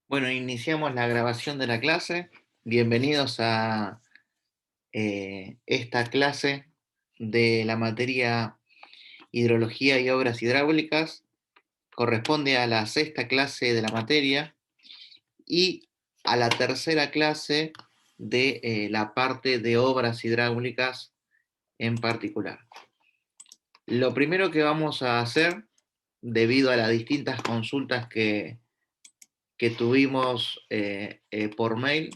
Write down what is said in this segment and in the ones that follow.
Bueno, iniciamos la grabación de la clase. Bienvenidos a esta clase de la materia Hidrología y Obras Hidráulicas. Corresponde a la sexta clase de la materia y a la tercera clase de la parte de obras hidráulicas en particular. Lo primero que vamos a hacer, debido a las distintas consultas que tuvimos por mail,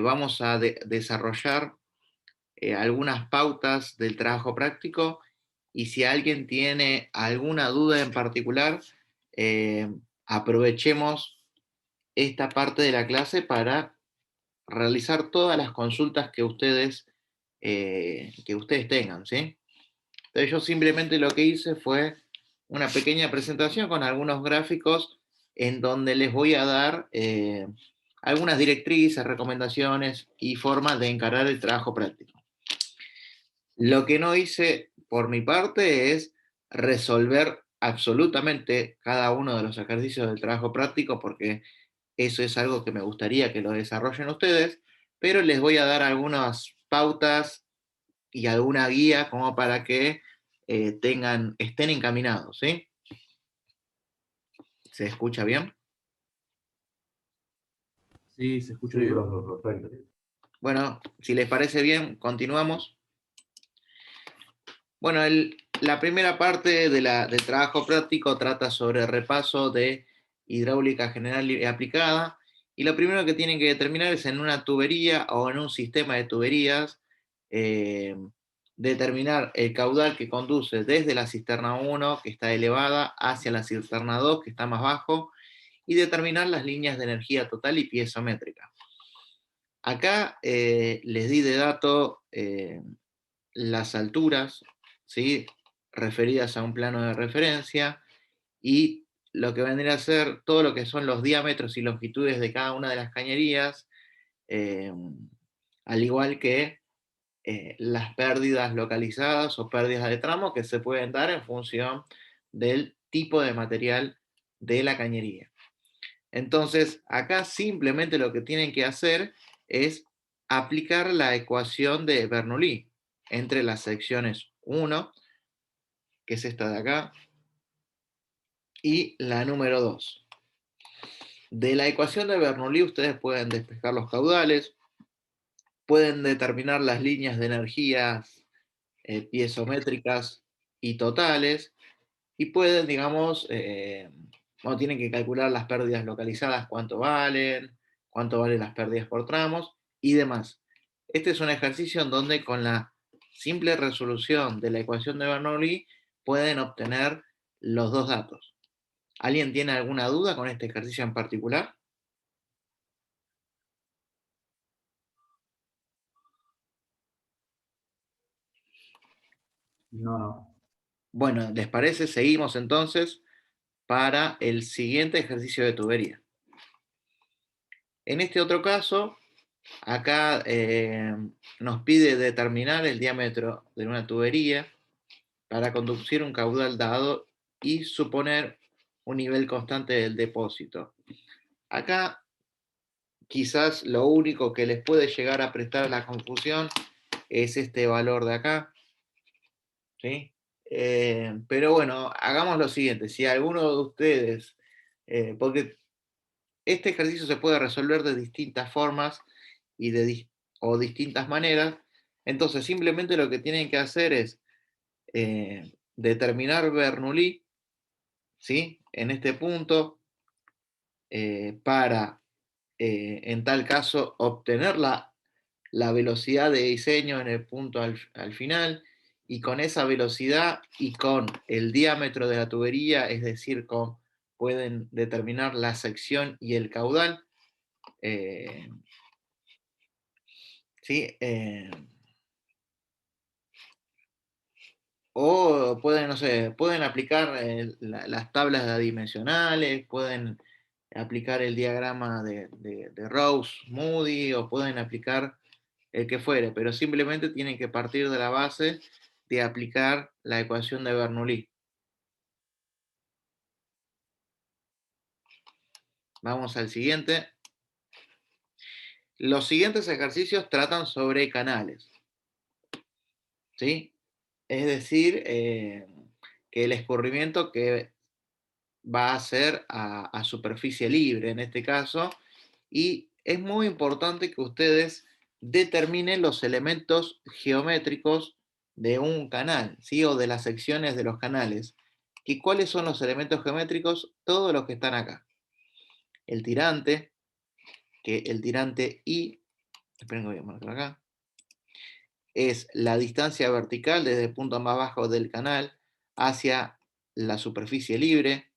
vamos a desarrollar algunas pautas del trabajo práctico y si alguien tiene alguna duda en particular, eh, aprovechemos esta parte de la clase para realizar todas las consultas que ustedes tengan, ¿sí? Entonces yo simplemente lo que hice fue una pequeña presentación con algunos gráficos en donde les voy a dar algunas directrices, recomendaciones y formas de encarar el trabajo práctico. Lo que no hice por mi parte es resolver absolutamente cada uno de los ejercicios del trabajo práctico porque eso es algo que me gustaría que lo desarrollen ustedes, pero les voy a dar algunas pautas y alguna guía como para que estén encaminados, ¿sí? ¿Se escucha bien? Sí, se escucha Sí, bien. profe, perfecto. Bueno, si les parece bien, continuamos. Bueno, la primera parte del trabajo práctico trata sobre el repaso de hidráulica general y aplicada. Y lo primero que tienen que determinar es en una tubería o en un sistema de tuberías, eh, determinar el caudal que conduce desde la cisterna 1, que está elevada, hacia la cisterna 2, que está más bajo, y determinar las líneas de energía total y piezométrica. Acá les di de dato las alturas, ¿sí? Referidas a un plano de referencia y lo que vendría a ser todo lo que son los diámetros y longitudes de cada una de las cañerías, eh, al igual que las pérdidas localizadas o pérdidas de tramo que se pueden dar en función del tipo de material de la cañería. Entonces, acá simplemente lo que tienen que hacer es aplicar la ecuación de Bernoulli entre las secciones 1, que es esta de acá, y la número 2. De la ecuación de Bernoulli ustedes pueden despejar los caudales, pueden determinar las líneas de energías piezométricas y totales, y pueden, digamos, bueno, tienen que calcular las pérdidas localizadas, cuánto valen las pérdidas por tramos y demás. Este es un ejercicio en donde con la simple resolución de la ecuación de Bernoulli pueden obtener los dos datos. ¿Alguien tiene alguna duda con este ejercicio en particular? No, no. Bueno, ¿les parece? Seguimos entonces para el siguiente ejercicio de tubería. En este otro caso, acá nos pide determinar el diámetro de una tubería para conducir un caudal dado y suponer un nivel constante del depósito. Acá quizás lo único que les puede llegar a prestar la confusión es este valor de acá, ¿sí? Pero bueno, hagamos lo siguiente, si alguno de ustedes, porque este ejercicio se puede resolver de distintas formas y o distintas maneras. Entonces, simplemente lo que tienen que hacer es determinar Bernoulli, ¿sí? En este punto, para, en tal caso, obtener la velocidad de diseño en el punto al final, y con esa velocidad y con el diámetro de la tubería, es decir, pueden determinar la sección y el caudal. Eh, ¿Sí? O pueden, no sé, pueden aplicar las tablas adimensionales, pueden aplicar el diagrama de Rose-Moody, o pueden aplicar el que fuere, pero simplemente tienen que partir de la base de aplicar la ecuación de Bernoulli. Vamos al siguiente. Los siguientes ejercicios tratan sobre canales, ¿sí? Es decir, que el escurrimiento que va a ser a superficie libre en este caso, y es muy importante que ustedes determinen los elementos geométricos de un canal, ¿sí? O de las secciones de los canales. ¿Y cuáles son los elementos geométricos? Todos los que están acá. El tirante, que el tirante I, esperen que voy a marcar acá, es la distancia vertical desde el punto más bajo del canal hacia la superficie libre.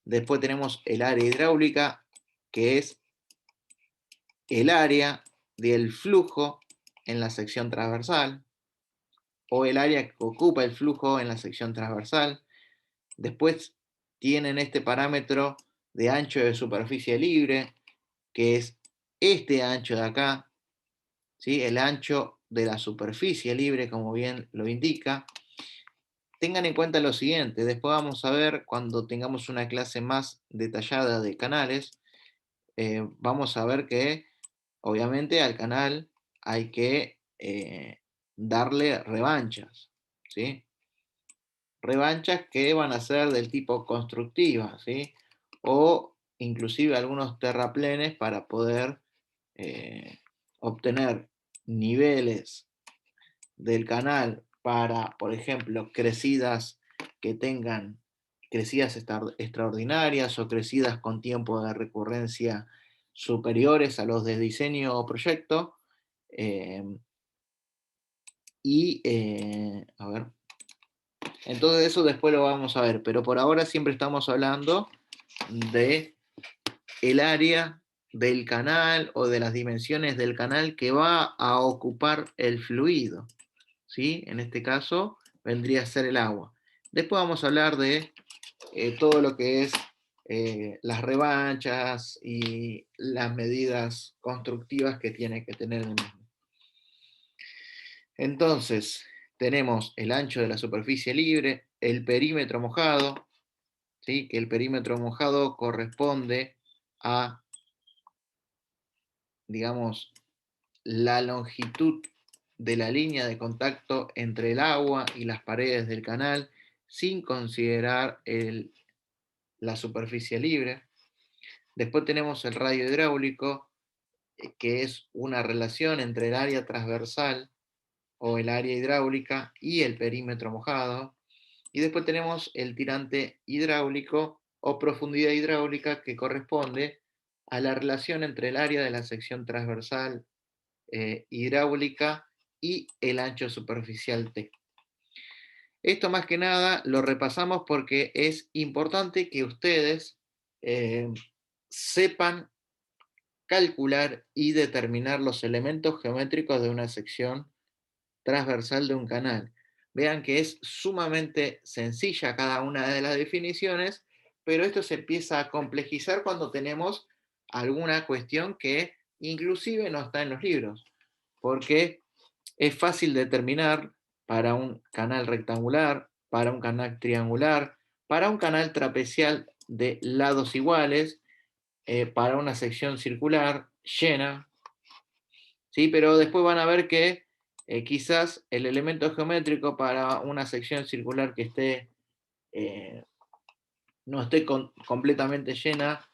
Después tenemos el área hidráulica, que es el área del flujo en la sección transversal, o el área que ocupa el flujo en la sección transversal. Después tienen este parámetro de ancho de superficie libre, que es este ancho de acá, ¿sí? El ancho de la superficie libre, como bien lo indica. Tengan en cuenta lo siguiente, después vamos a ver cuando tengamos una clase más detallada de canales, vamos a ver que obviamente al canal hay que darle revanchas, ¿sí? Revanchas que van a ser del tipo constructiva, ¿sí? O inclusive algunos terraplenes para poder obtener niveles del canal para, por ejemplo, crecidas que tengan crecidas extraordinarias o crecidas con tiempo de recurrencia superiores a los de diseño o proyecto. Eh, a ver, entonces eso después lo vamos a ver, pero por ahora siempre estamos hablando de el área del canal o de las dimensiones del canal que va a ocupar el fluido, ¿sí? En este caso vendría a ser el agua. Después vamos a hablar de todo lo que es las revanchas y las medidas constructivas que tiene que tener el mismo. Entonces, tenemos el ancho de la superficie libre, el perímetro mojado, ¿sí? Que el perímetro mojado corresponde a, digamos, la longitud de la línea de contacto entre el agua y las paredes del canal sin considerar la superficie libre. Después tenemos el radio hidráulico, que es una relación entre el área transversal o el área hidráulica y el perímetro mojado. Y después tenemos el tirante hidráulico o profundidad hidráulica, que corresponde a la relación entre el área de la sección transversal hidráulica y el ancho superficial T. Esto más que nada lo repasamos porque es importante que ustedes sepan calcular y determinar los elementos geométricos de una sección transversal de un canal. Vean que es sumamente sencilla cada una de las definiciones, pero esto se empieza a complejizar cuando tenemos alguna cuestión que inclusive no está en los libros, porque es fácil determinar para un canal rectangular, para un canal triangular, para un canal trapecial de lados iguales, para una sección circular llena, ¿sí? Pero después van a ver que quizás el elemento geométrico para una sección circular que eh, no esté completamente llena,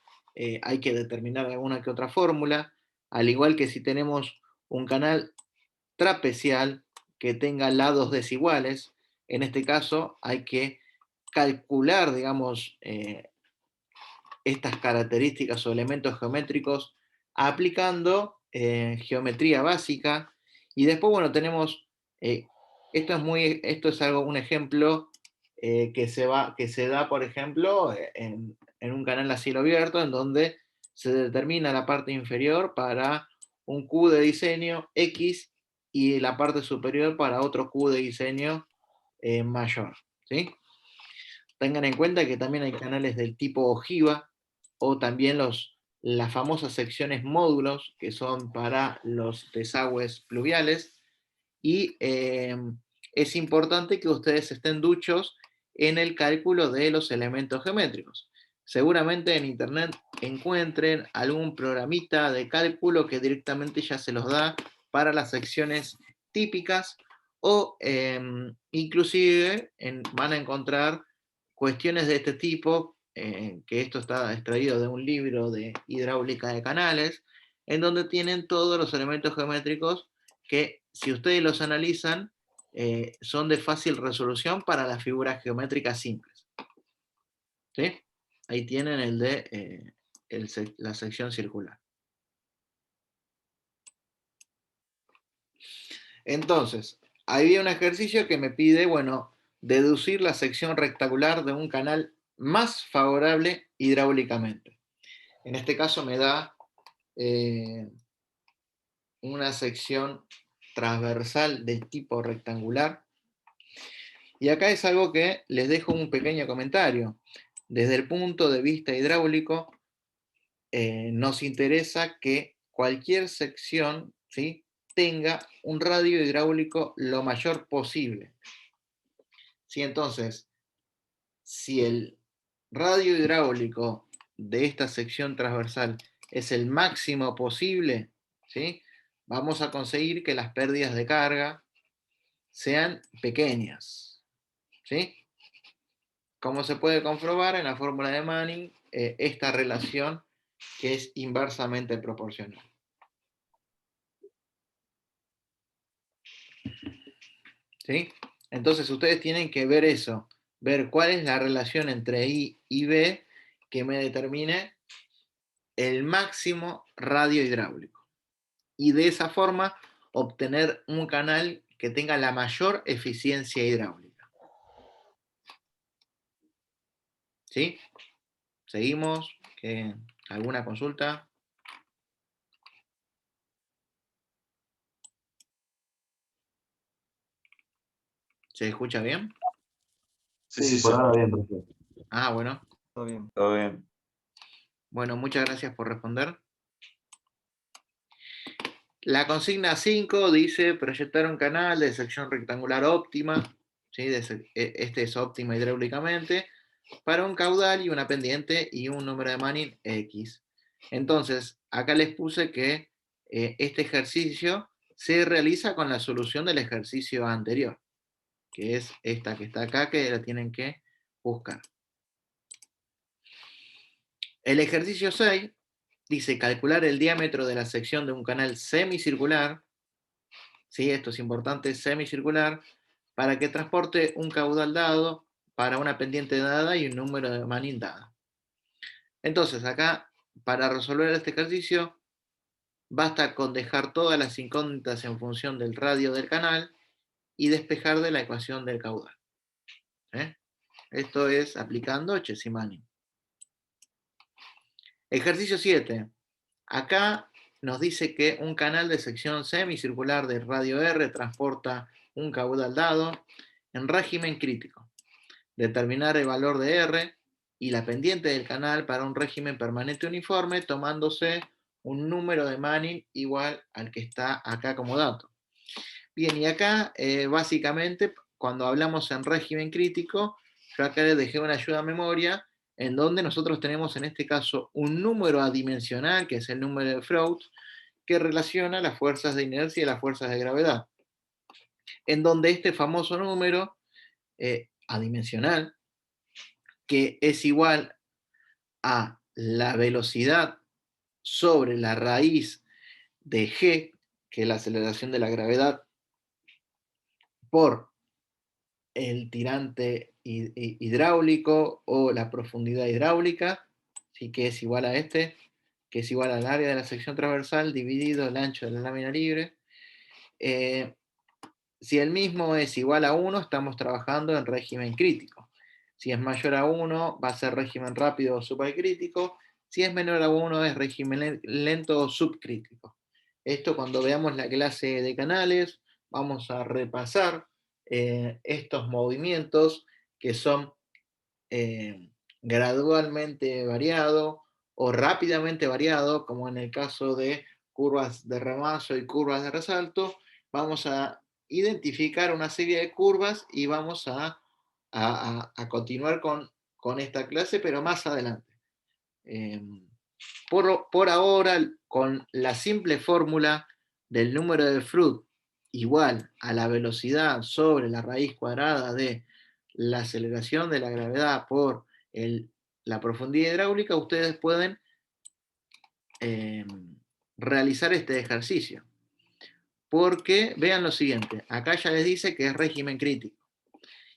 hay que determinar alguna que otra fórmula, al igual que si tenemos un canal trapecial que tenga lados desiguales, en este caso hay que calcular, digamos, estas características o elementos geométricos aplicando geometría básica. Y después, bueno, tenemos, esto es algo, un ejemplo que se da, por ejemplo, en un canal a cielo abierto, en donde se determina la parte inferior para un Q de diseño X y la parte superior para otro Q de diseño mayor, ¿sí? Tengan en cuenta que también hay canales del tipo ojiva o también las famosas secciones módulos, que son para los desagües pluviales. Y es importante que ustedes estén duchos en el cálculo de los elementos geométricos. Seguramente en internet encuentren algún programita de cálculo que directamente ya se los da para las secciones típicas, o inclusive van a encontrar cuestiones de este tipo, que esto está extraído de un libro de hidráulica de canales, en donde tienen todos los elementos geométricos que, si ustedes los analizan, son de fácil resolución para las figuras geométricas simples. ¿Sí? Ahí tienen el de la sección circular. Entonces, ahí hay un ejercicio que me pide, bueno, deducir la sección rectangular de un canal más favorable hidráulicamente. En este caso me da una sección transversal de tipo rectangular. Y acá es algo que les dejo un pequeño comentario. Desde el punto de vista hidráulico, nos interesa que cualquier sección, ¿sí?, tenga un radio hidráulico lo mayor posible. ¿Sí? Entonces, si el radio hidráulico de esta sección transversal es el máximo posible, ¿sí?, vamos a conseguir que las pérdidas de carga sean pequeñas. ¿Sí? Como se puede comprobar en la fórmula de Manning, esta relación que es inversamente proporcional. ¿Sí? Entonces ustedes tienen que ver eso, ver cuál es la relación entre I y B que me determine el máximo radio hidráulico. Y de esa forma obtener un canal que tenga la mayor eficiencia hidráulica. ¿Sí? Seguimos. ¿Alguna consulta? ¿Se escucha bien? Sí, por ahora bien, profesor. Ah, bueno. Todo bien. Todo bien. Bueno, muchas gracias por responder. La consigna 5 dice proyectar un canal de sección rectangular óptima, ¿sí? Este es óptima hidráulicamente, para un caudal y una pendiente y un número de Manning X. Entonces, acá les puse que este ejercicio se realiza con la solución del ejercicio anterior, que es esta que está acá, que la tienen que buscar. El ejercicio 6 dice calcular el diámetro de la sección de un canal semicircular, ¿sí? Esto es importante, semicircular, para que transporte un caudal dado para una pendiente dada y un número de Manning dada. Entonces, acá, para resolver este ejercicio, basta con dejar todas las incógnitas en función del radio del canal y despejar de la ecuación del caudal. ¿Eh? Esto es aplicando Chesimani. Ejercicio 7. Acá nos dice que un canal de sección semicircular de radio R transporta un caudal dado en régimen crítico. Determinar el valor de R y la pendiente del canal para un régimen permanente uniforme, tomándose un número de Manning igual al que está acá como dato. Bien, y acá básicamente cuando hablamos en régimen crítico, yo acá les dejé una ayuda a memoria en donde nosotros tenemos en este caso un número adimensional, que es el número de Freud, que relaciona las fuerzas de inercia y las fuerzas de gravedad. En donde este famoso número adimensional, que es igual a la velocidad sobre la raíz de g, que es la aceleración de la gravedad, por el tirante hidráulico o la profundidad hidráulica, ¿sí?, que es igual a este, que es igual al área de la sección transversal dividido el ancho de la lámina libre. Si el mismo es igual a 1, estamos trabajando en régimen crítico. Si es mayor a 1, va a ser régimen rápido o supercrítico. Si es menor a 1, es régimen lento o subcrítico. Esto cuando veamos la clase de canales, vamos a repasar estos movimientos que son gradualmente variados o rápidamente variados, como en el caso de curvas de remazo y curvas de resalto. Vamos a identificar una serie de curvas y vamos a continuar con esta clase, pero más adelante. Por ahora, con la simple fórmula del número de Freud igual a la velocidad sobre la raíz cuadrada de la aceleración de la gravedad por la profundidad hidráulica, ustedes pueden realizar este ejercicio. Porque vean lo siguiente, acá ya les dice que es régimen crítico.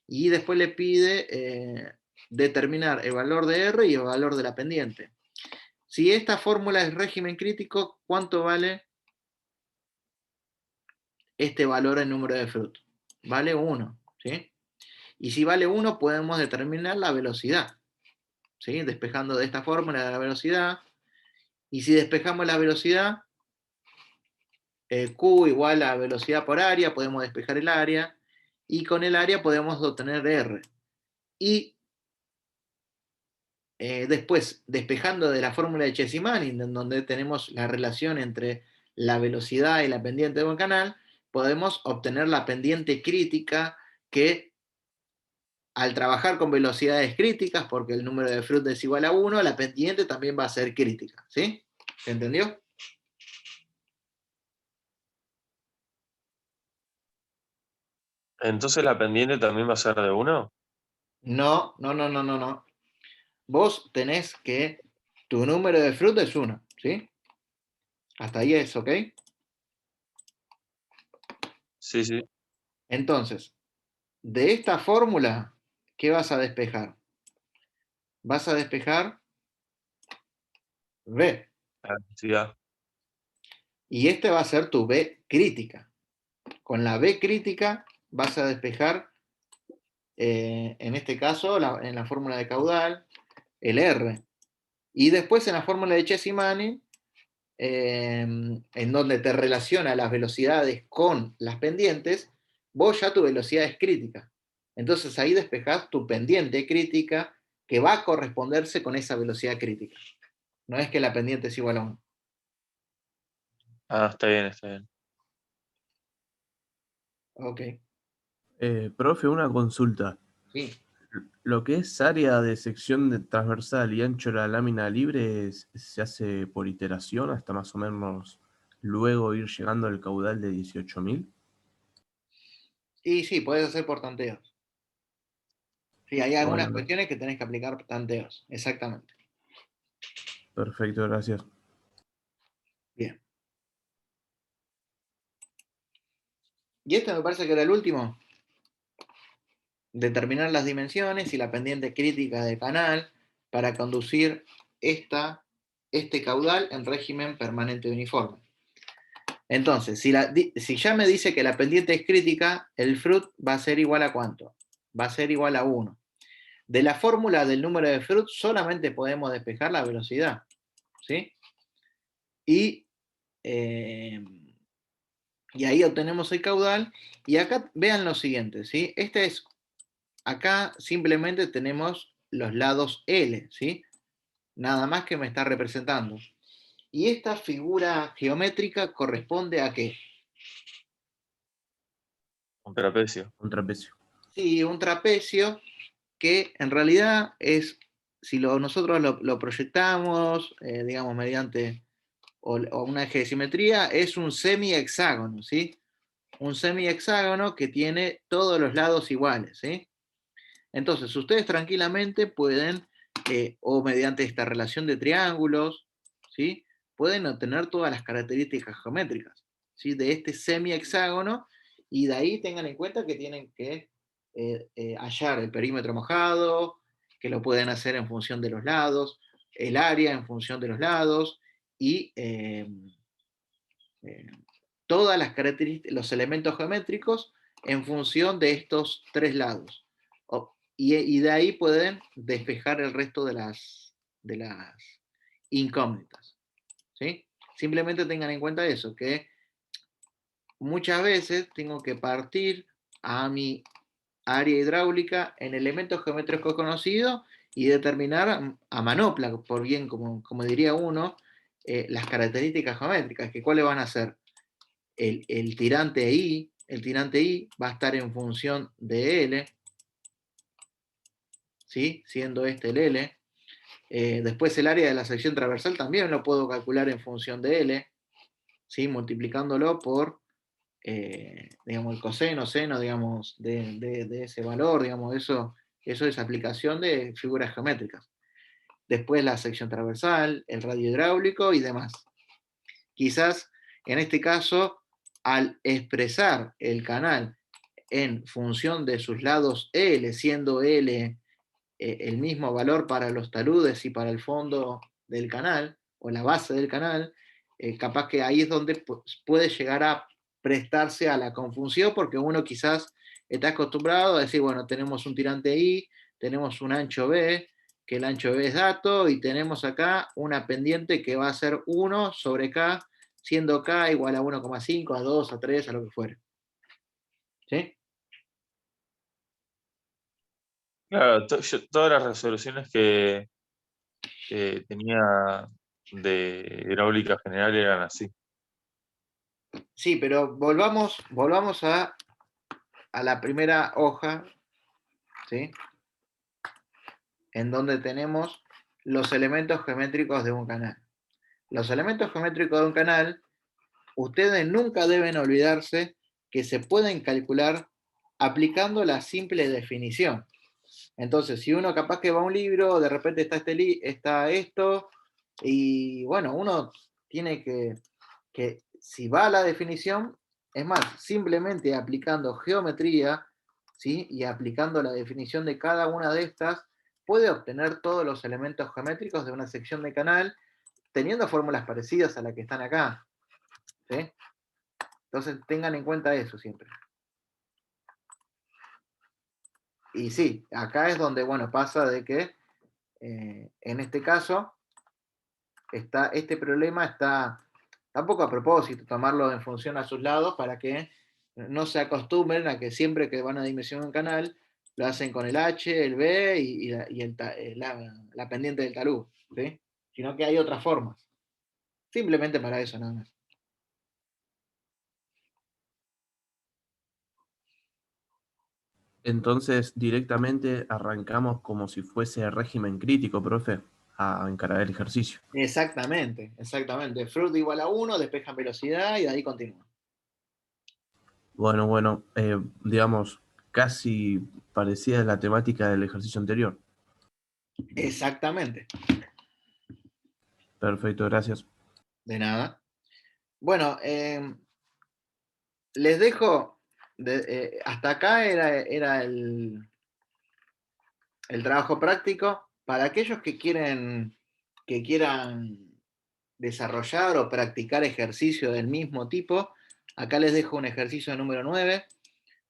Y después le pide determinar el valor de R y el valor de la pendiente. Si esta fórmula es régimen crítico, ¿cuánto vale este valor en número de Freud? Vale 1, ¿sí? Y si vale 1, podemos determinar la velocidad, ¿sí? Despejando de esta fórmula la velocidad. Y si despejamos la velocidad, Q igual a velocidad por área, podemos despejar el área. Y con el área podemos obtener R. Y después, despejando de la fórmula de Chesi-Manning, en donde tenemos la relación entre la velocidad y la pendiente de un canal, podemos obtener la pendiente crítica que al trabajar con velocidades críticas, porque el número de Freud es igual a 1, la pendiente también va a ser crítica. ¿Sí? ¿Se entendió? Entonces la pendiente también va a ser de 1. No, no, no, no, no, no. Vos tenés que tu número de Freud es 1, ¿sí? Hasta ahí es, ¿ok? Sí, sí. Entonces, de esta fórmula, ¿qué vas a despejar? Vas a despejar B. La velocidad. Y este va a ser tu B crítica. Con la B crítica vas a despejar, en este caso, en la fórmula de caudal, el R. Y después en la fórmula de Chesi-Manning, en donde te relaciona las velocidades con las pendientes, vos ya tu velocidad es crítica. Entonces ahí despejás tu pendiente crítica que va a corresponderse con esa velocidad crítica. No es que la pendiente es igual a 1. Ah, está bien, está bien. Ok, Profe, una consulta. sí. Lo que es área de sección transversal y ancho de la lámina libre se hace por iteración hasta más o menos luego ir llegando al caudal de 18.000. Y sí, puedes hacer por tanteos. Sí, hay algunas Bueno, cuestiones que tenés que aplicar por tanteos, exactamente. perfecto, gracias. Bien. Y este me parece que era el último. Determinar las dimensiones y la pendiente crítica del canal para conducir este caudal en régimen permanente uniforme. Entonces, si ya me dice que la pendiente es crítica, el Freud va a ser igual a ¿cuánto? Va a ser igual a 1. De la fórmula del número de Freud solamente podemos despejar la velocidad. ¿Sí? Y, eh, y ahí obtenemos el caudal. Y acá vean lo siguiente, ¿sí? Acá simplemente tenemos los lados L, ¿sí? Nada más que me está representando. Y esta figura geométrica corresponde a ¿qué? Un trapecio. Un trapecio. Sí, un trapecio que en realidad es, si nosotros lo proyectamos, digamos, mediante o una eje de simetría, es un semihexágono, ¿sí? Un semihexágono que tiene todos los lados iguales, ¿sí? Entonces, ustedes tranquilamente pueden, o mediante esta relación de triángulos, ¿sí? Pueden obtener todas las características geométricas, ¿sí? De este semihexágono, y de ahí tengan en cuenta que tienen que hallar el perímetro mojado, que lo pueden hacer en función de los lados, el área en función de los lados, y eh, todas las características, los elementos geométricos en función de estos tres lados. Y de ahí pueden despejar el resto de las incógnitas. ¿Sí? Simplemente tengan en cuenta eso, que muchas veces tengo que partir a mi área hidráulica en elementos geométricos conocidos y determinar a manopla, por bien como diría uno, las características geométricas, que cuáles van a ser el tirante I va a estar en función de L, ¿sí? Siendo este el L. Después el área de la sección transversal también lo puedo calcular en función de L, ¿sí? Multiplicándolo por, digamos, el coseno, seno, digamos, de ese valor, digamos, eso es aplicación de figuras geométricas. Después la sección transversal, el radio hidráulico y demás. Quizás en este caso, al expresar el canal en función de sus lados L, siendo L el mismo valor para los taludes y para el fondo del canal, o la base del canal, capaz que ahí es donde puede llegar a prestarse a la confusión, porque uno quizás está acostumbrado a decir, bueno, tenemos un tirante I, tenemos un ancho B, que el ancho B es dato, y tenemos acá una pendiente que va a ser 1 sobre K, siendo K igual a 1,5, a 2, a 3, a lo que fuere. ¿Sí? Claro, todas las resoluciones que tenía de hidráulica general eran así. Sí, pero volvamos a la primera hoja, ¿sí? En donde tenemos los elementos geométricos de un canal. Los elementos geométricos de un canal, ustedes nunca deben olvidarse que se pueden calcular aplicando la simple definición. Entonces, si uno capaz que va a un libro, de repente está esto, y bueno, uno tiene que, si va a la definición, es más, simplemente aplicando geometría, ¿sí? Y aplicando la definición de cada una de estas, puede obtener todos los elementos geométricos de una sección de canal, teniendo fórmulas parecidas a las que están acá. ¿Sí? Entonces tengan en cuenta eso siempre. Y sí, acá es donde, bueno, pasa de que en este caso, este problema está tampoco a propósito, tomarlo en función a sus lados para que no se acostumbren a que siempre que van a dimensionar un canal, lo hacen con el H, el B y la pendiente del talud, ¿sí? Sino que hay otras formas. Simplemente para eso, nada más. Entonces, directamente arrancamos como si fuese régimen crítico, profe, a encarar el ejercicio. Exactamente, exactamente. Fruit igual a 1, despejan velocidad y de ahí continúa. Bueno, digamos, casi parecida a la temática del ejercicio anterior. Exactamente. Perfecto, gracias. De nada. Bueno, les dejo, hasta acá era el trabajo práctico. Para aquellos que quieran desarrollar o practicar ejercicio del mismo tipo, acá les dejo un ejercicio número 9,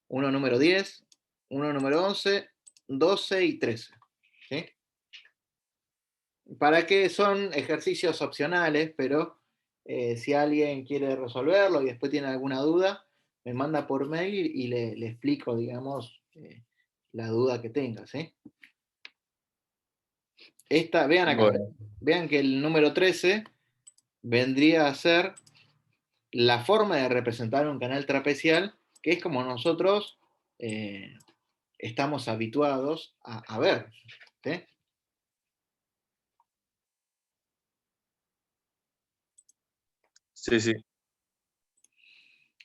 uno número 10, uno número 11, 12 y 13. ¿Sí? Para que son ejercicios opcionales, pero si alguien quiere resolverlo y después tiene alguna duda, me manda por mail y le explico, digamos, la duda que tenga. ¿Sí? Vean acá, Bueno, vean que el número 13 vendría a ser la forma de representar un canal trapecial, que es como nosotros estamos habituados a ver. ¿Sí? sí, sí.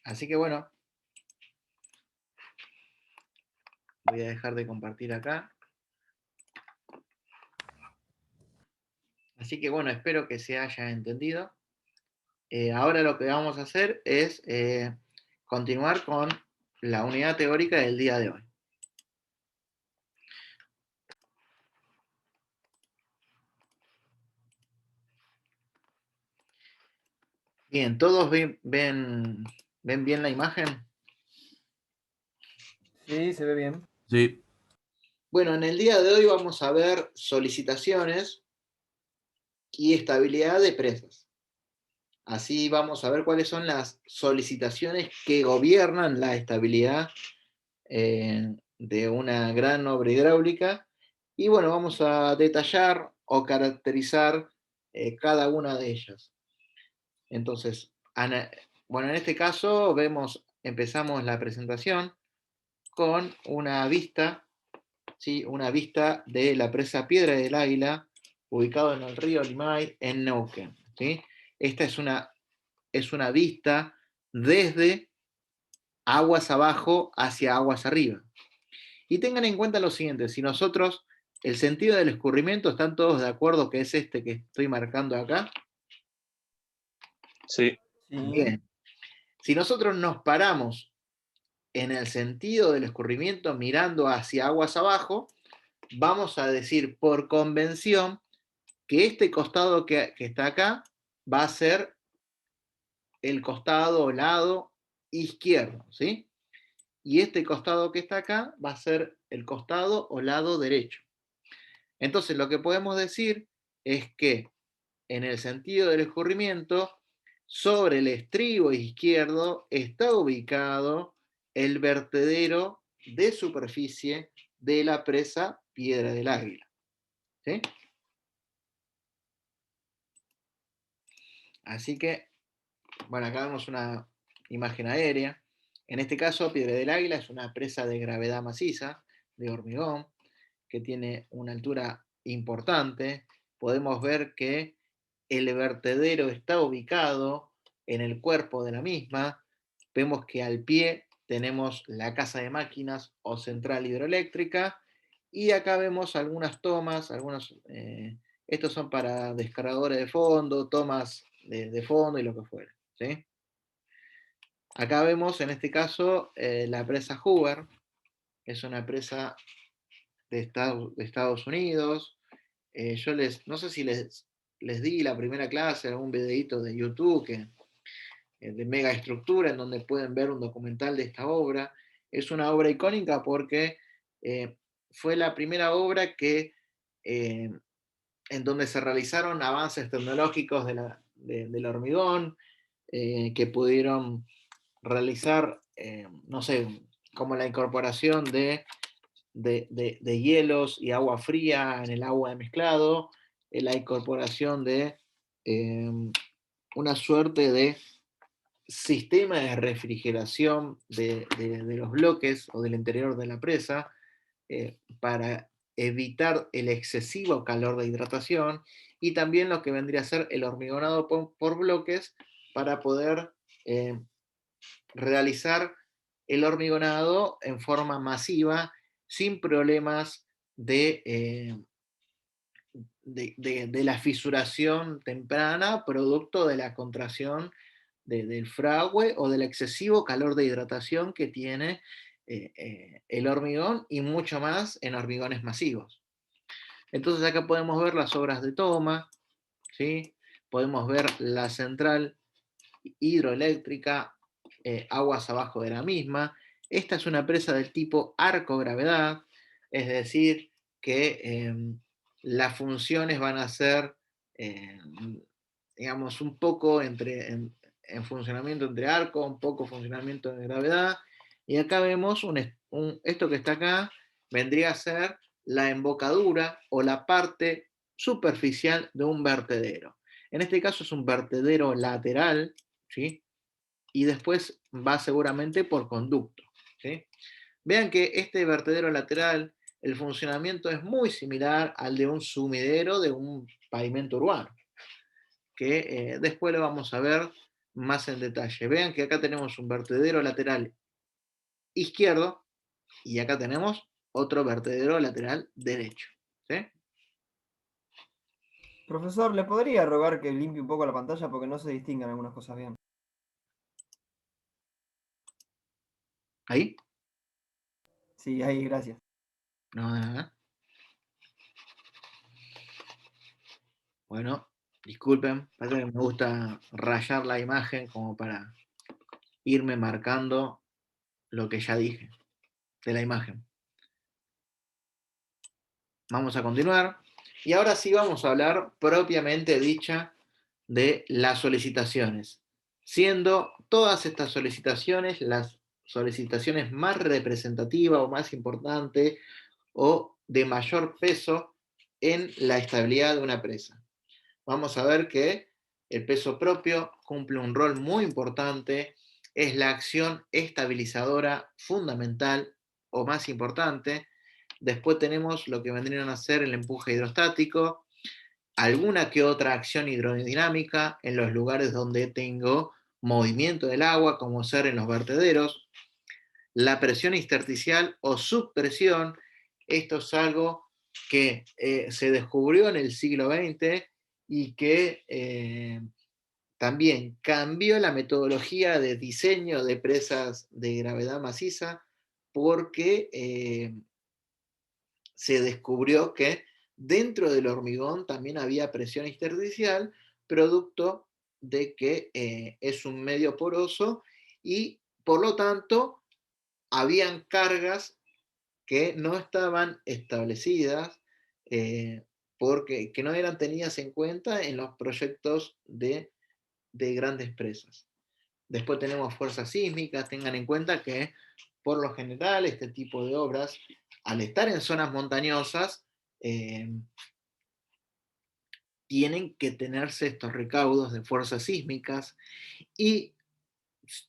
Así que bueno, voy a dejar de compartir acá. Así que bueno, espero que se haya entendido. Ahora lo que vamos a hacer es continuar con la unidad teórica del día de hoy. Bien, ¿todos ven bien la imagen? Sí, se ve bien. Sí, Bueno, en el día de hoy vamos a ver solicitaciones y estabilidad de presas. Así vamos a ver cuáles son las solicitaciones que gobiernan la estabilidad de una gran obra hidráulica. Y bueno, vamos a detallar o caracterizar cada una de ellas. Entonces, bueno, en este caso empezamos la presentación con una vista, ¿sí? Una vista de la presa Piedra del Águila ubicado en el río Limay, en Neuquén. ¿Sí? Esta es una vista desde aguas abajo hacia aguas arriba. Y tengan en cuenta lo siguiente, si nosotros, el sentido del escurrimiento, ¿están todos de acuerdo que es este que estoy marcando acá? Sí. Bien. Si nosotros nos paramos en el sentido del escurrimiento mirando hacia aguas abajo, vamos a decir por convención que este costado que está acá va a ser el costado o lado izquierdo, ¿sí? Y este costado que está acá va a ser el costado o lado derecho. Entonces, lo que podemos decir es que en el sentido del escurrimiento, sobre el estribo izquierdo está ubicado el vertedero de superficie de la presa Piedra del Águila. ¿Sí? Así que, bueno, acá vemos una imagen aérea. En este caso, Piedra del Águila es una presa de gravedad maciza, de hormigón, que tiene una altura importante. Podemos ver que el vertedero está ubicado en el cuerpo de la misma. Vemos que al pie tenemos la casa de máquinas o central hidroeléctrica. Y acá vemos algunas tomas, estos son para descargadores de fondo, tomas de fondo y lo que fuera. ¿Sí? Acá vemos en este caso la presa Hoover, es una presa de Estados Unidos. Yo no sé si les di la primera clase, algún videito de YouTube de mega estructura, en donde pueden ver un documental de esta obra. Es una obra icónica porque fue la primera obra en donde se realizaron avances tecnológicos del hormigón, que pudieron realizar, no sé, como la incorporación de hielos y agua fría en el agua de mezclado, la incorporación de una suerte de sistema de refrigeración de los bloques o del interior de la presa, para evitar el excesivo calor de hidratación, y también lo que vendría a ser el hormigonado por bloques para poder realizar el hormigonado en forma masiva sin problemas de la fisuración temprana producto de la contracción del fragüe o del excesivo calor de hidratación que tiene el hormigón, y mucho más en hormigones masivos. Entonces acá podemos ver las obras de toma, ¿sí? Podemos ver la central hidroeléctrica, aguas abajo de la misma. Esta es una presa del tipo arcogravedad, es decir, que las funciones van a ser, digamos, un poco en funcionamiento entre arco, un poco funcionamiento de gravedad. Y acá vemos esto que está acá, vendría a ser la embocadura o la parte superficial de un vertedero. En este caso es un vertedero lateral, ¿sí? Y después va seguramente por conducto, ¿sí? Vean que este vertedero lateral, el funcionamiento es muy similar al de un sumidero de un pavimento urbano, que después lo vamos a ver más en detalle. Vean que acá tenemos un vertedero lateral izquierdo y acá tenemos otro vertedero lateral derecho, ¿sí? Profesor, ¿le podría rogar que limpie un poco la pantalla porque no se distinguen algunas cosas bien? ¿Ahí? Sí, ahí, gracias. No, nada. Bueno, disculpen, parece que me gusta rayar la imagen como para irme marcando lo que ya dije de la imagen. Vamos a continuar. Y ahora sí vamos a hablar propiamente dicha de las solicitaciones, siendo todas estas solicitaciones las solicitaciones más representativas o más importantes o de mayor peso en la estabilidad de una presa. Vamos a ver que el peso propio cumple un rol muy importante, es la acción estabilizadora fundamental o más importante. Después tenemos lo que vendrían a ser el empuje hidrostático, alguna que otra acción hidrodinámica en los lugares donde tengo movimiento del agua, como ser en los vertederos, la presión intersticial o subpresión. Esto es algo que se descubrió en el siglo XX y que también cambió la metodología de diseño de presas de gravedad maciza, porque se descubrió que dentro del hormigón también había presión intersticial, producto de que es un medio poroso y por lo tanto habían cargas que no estaban establecidas, porque que no eran tenidas en cuenta en los proyectos de grandes presas. Después tenemos fuerzas sísmicas. Tengan en cuenta que por lo general este tipo de obras, al estar en zonas montañosas, tienen que tenerse estos recaudos de fuerzas sísmicas, y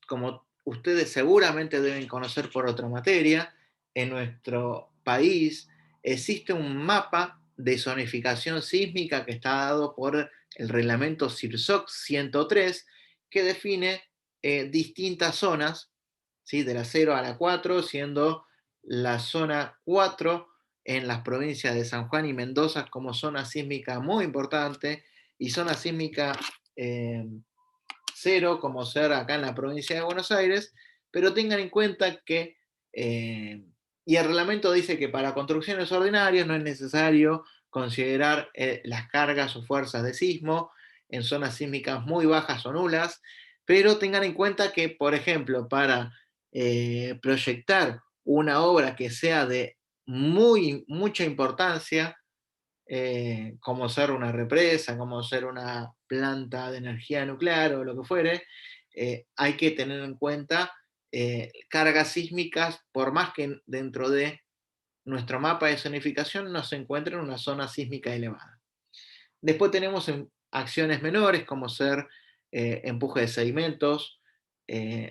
como ustedes seguramente deben conocer por otra materia, en nuestro país existe un mapa de zonificación sísmica que está dado por el reglamento CIRSOC 103, que define distintas zonas, ¿sí? De la 0 a la 4, siendo la zona 4 en las provincias de San Juan y Mendoza como zona sísmica muy importante, y zona sísmica 0 como ser acá en la provincia de Buenos Aires. Pero tengan en cuenta que, y el reglamento dice que para construcciones ordinarias no es necesario considerar las cargas o fuerzas de sismo en zonas sísmicas muy bajas o nulas, pero tengan en cuenta que, por ejemplo, para proyectar una obra que sea de mucha importancia, como ser una represa, como ser una planta de energía nuclear o lo que fuere, hay que tener en cuenta cargas sísmicas, por más que dentro de nuestro mapa de zonificación no se encuentre en una zona sísmica elevada. Después tenemos acciones menores, como ser empuje de sedimentos,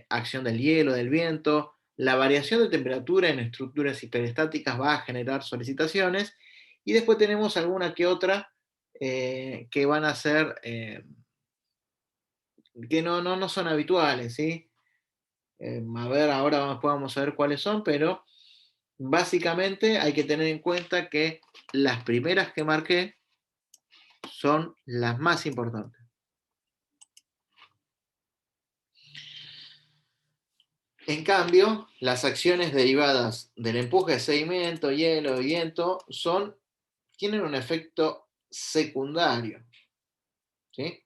acción del hielo, del viento. La variación de temperatura en estructuras hiperestáticas va a generar solicitaciones, y después tenemos alguna que otra que van a ser, que no son habituales, ¿sí? A ver, ahora después vamos a ver cuáles son, pero básicamente hay que tener en cuenta que las primeras que marqué son las más importantes. En cambio, las acciones derivadas del empuje de sedimento, hielo, viento tienen un efecto secundario, ¿sí?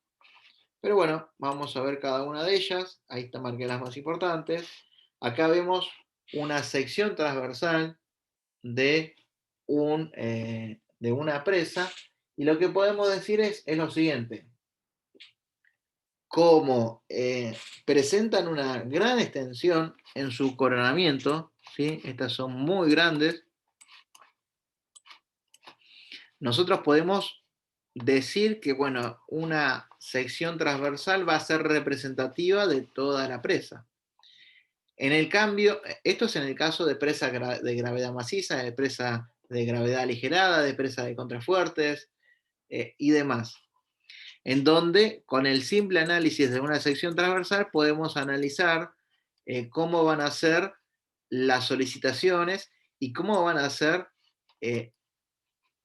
Pero bueno, vamos a ver cada una de ellas. Ahí está, marqué las más importantes. Acá vemos una sección transversal de una presa, y lo que podemos decir es lo siguiente: como presentan una gran extensión en su coronamiento, ¿sí? Estas son muy grandes, nosotros podemos decir que, bueno, una sección transversal va a ser representativa de toda la presa. En el cambio, esto es en el caso de presa de gravedad maciza, de presa de gravedad aligerada, de presa de contrafuertes y demás, en donde con el simple análisis de una sección transversal podemos analizar cómo van a ser las solicitaciones y cómo van a ser, en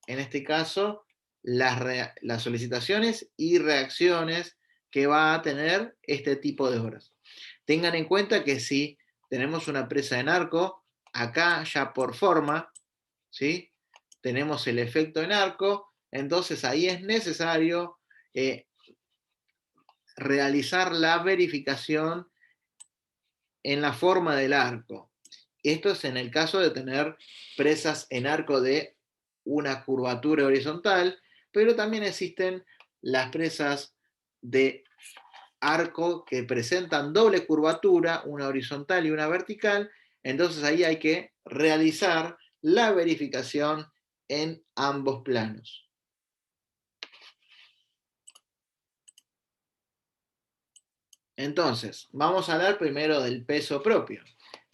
este caso, las solicitaciones y reacciones que va a tener este tipo de obras. Tengan en cuenta que si tenemos una presa en arco, acá ya por forma, ¿sí? Tenemos el efecto en arco, entonces ahí es necesario realizar la verificación en la forma del arco. Esto es en el caso de tener presas en arco de una curvatura horizontal, pero también existen las presas de arco que presentan doble curvatura, una horizontal y una vertical. Entonces ahí hay que realizar la verificación en ambos planos. Entonces, vamos a hablar primero del peso propio.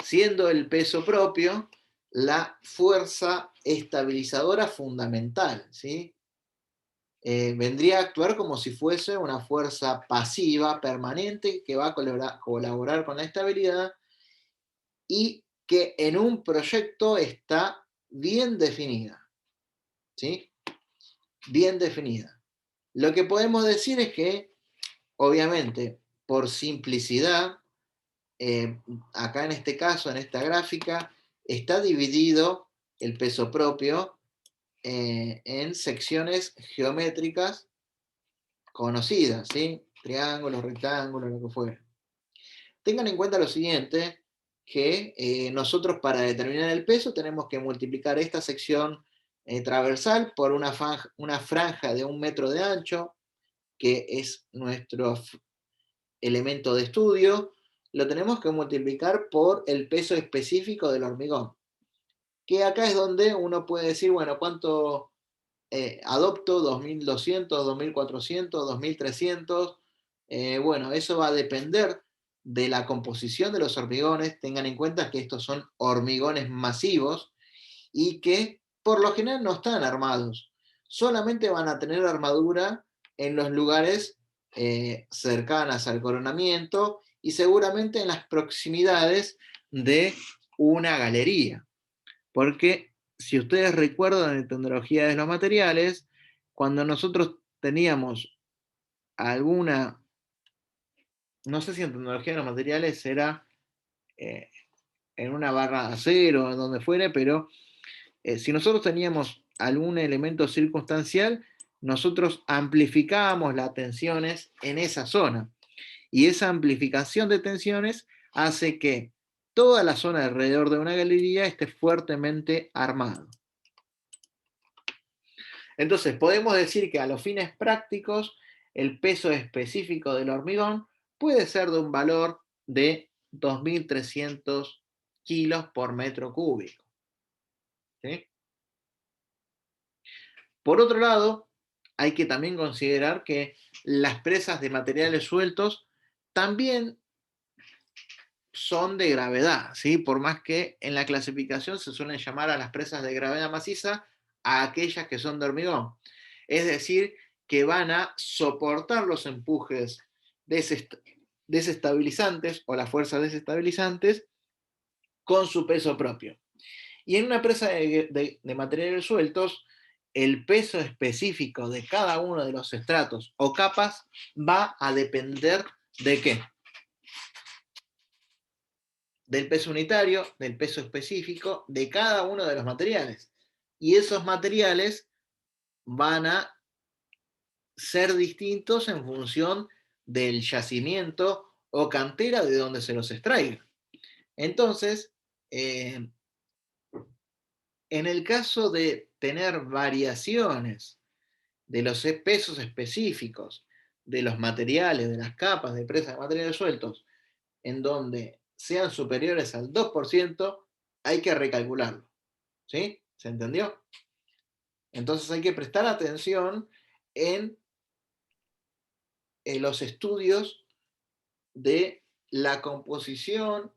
Siendo el peso propio la fuerza estabilizadora fundamental, ¿sí? vendría a actuar como si fuese una fuerza pasiva, permanente, que va a colaborar con la estabilidad y que en un proyecto está bien definida. ¿Sí? Bien definida. Lo que podemos decir es que, obviamente, por simplicidad, acá en este caso, en esta gráfica, está dividido el peso propio en secciones geométricas conocidas, ¿sí? Triángulos, rectángulos, lo que fuera. Tengan en cuenta lo siguiente, que nosotros para determinar el peso tenemos que multiplicar esta sección transversal por una franja de 1 metro de ancho, que es nuestro elemento de estudio, lo tenemos que multiplicar por el peso específico del hormigón. Que acá es donde uno puede decir, bueno, ¿cuánto adopto? 2200, 2400, 2300. Bueno, eso va a depender de la composición de los hormigones. Tengan en cuenta que estos son hormigones masivos y que por lo general no están armados. Solamente van a tener armadura en los lugares cercanas al coronamiento y seguramente en las proximidades de una galería. Porque si ustedes recuerdan en tecnología de los materiales, cuando nosotros teníamos alguna, no sé si en tecnología de los materiales era en una barra de acero, en donde fuere, pero si nosotros teníamos algún elemento circunstancial, nosotros amplificábamos las tensiones en esa zona. Y esa amplificación de tensiones hace que toda la zona alrededor de una galería esté fuertemente armada. Entonces, podemos decir que a los fines prácticos, el peso específico del hormigón puede ser de un valor de 2.300 kilos por metro cúbico. ¿Sí? Por otro lado, hay que también considerar que las presas de materiales sueltos también son de gravedad, ¿sí? Por más que en la clasificación se suelen llamar a las presas de gravedad maciza a aquellas que son de hormigón. Es decir, que van a soportar los empujes desestabilizantes o las fuerzas desestabilizantes con su peso propio. Y en una presa de materiales sueltos, el peso específico de cada uno de los estratos o capas va a depender ¿de qué? Del peso unitario, del peso específico de cada uno de los materiales. Y esos materiales van a ser distintos en función del yacimiento o cantera de donde se los extraiga. Entonces, en el caso de tener variaciones de los pesos específicos de los materiales, de las capas de presa de materiales sueltos, en donde sean superiores al 2%, hay que recalcularlo. ¿Sí? ¿Se entendió? Entonces hay que prestar atención en los estudios de la composición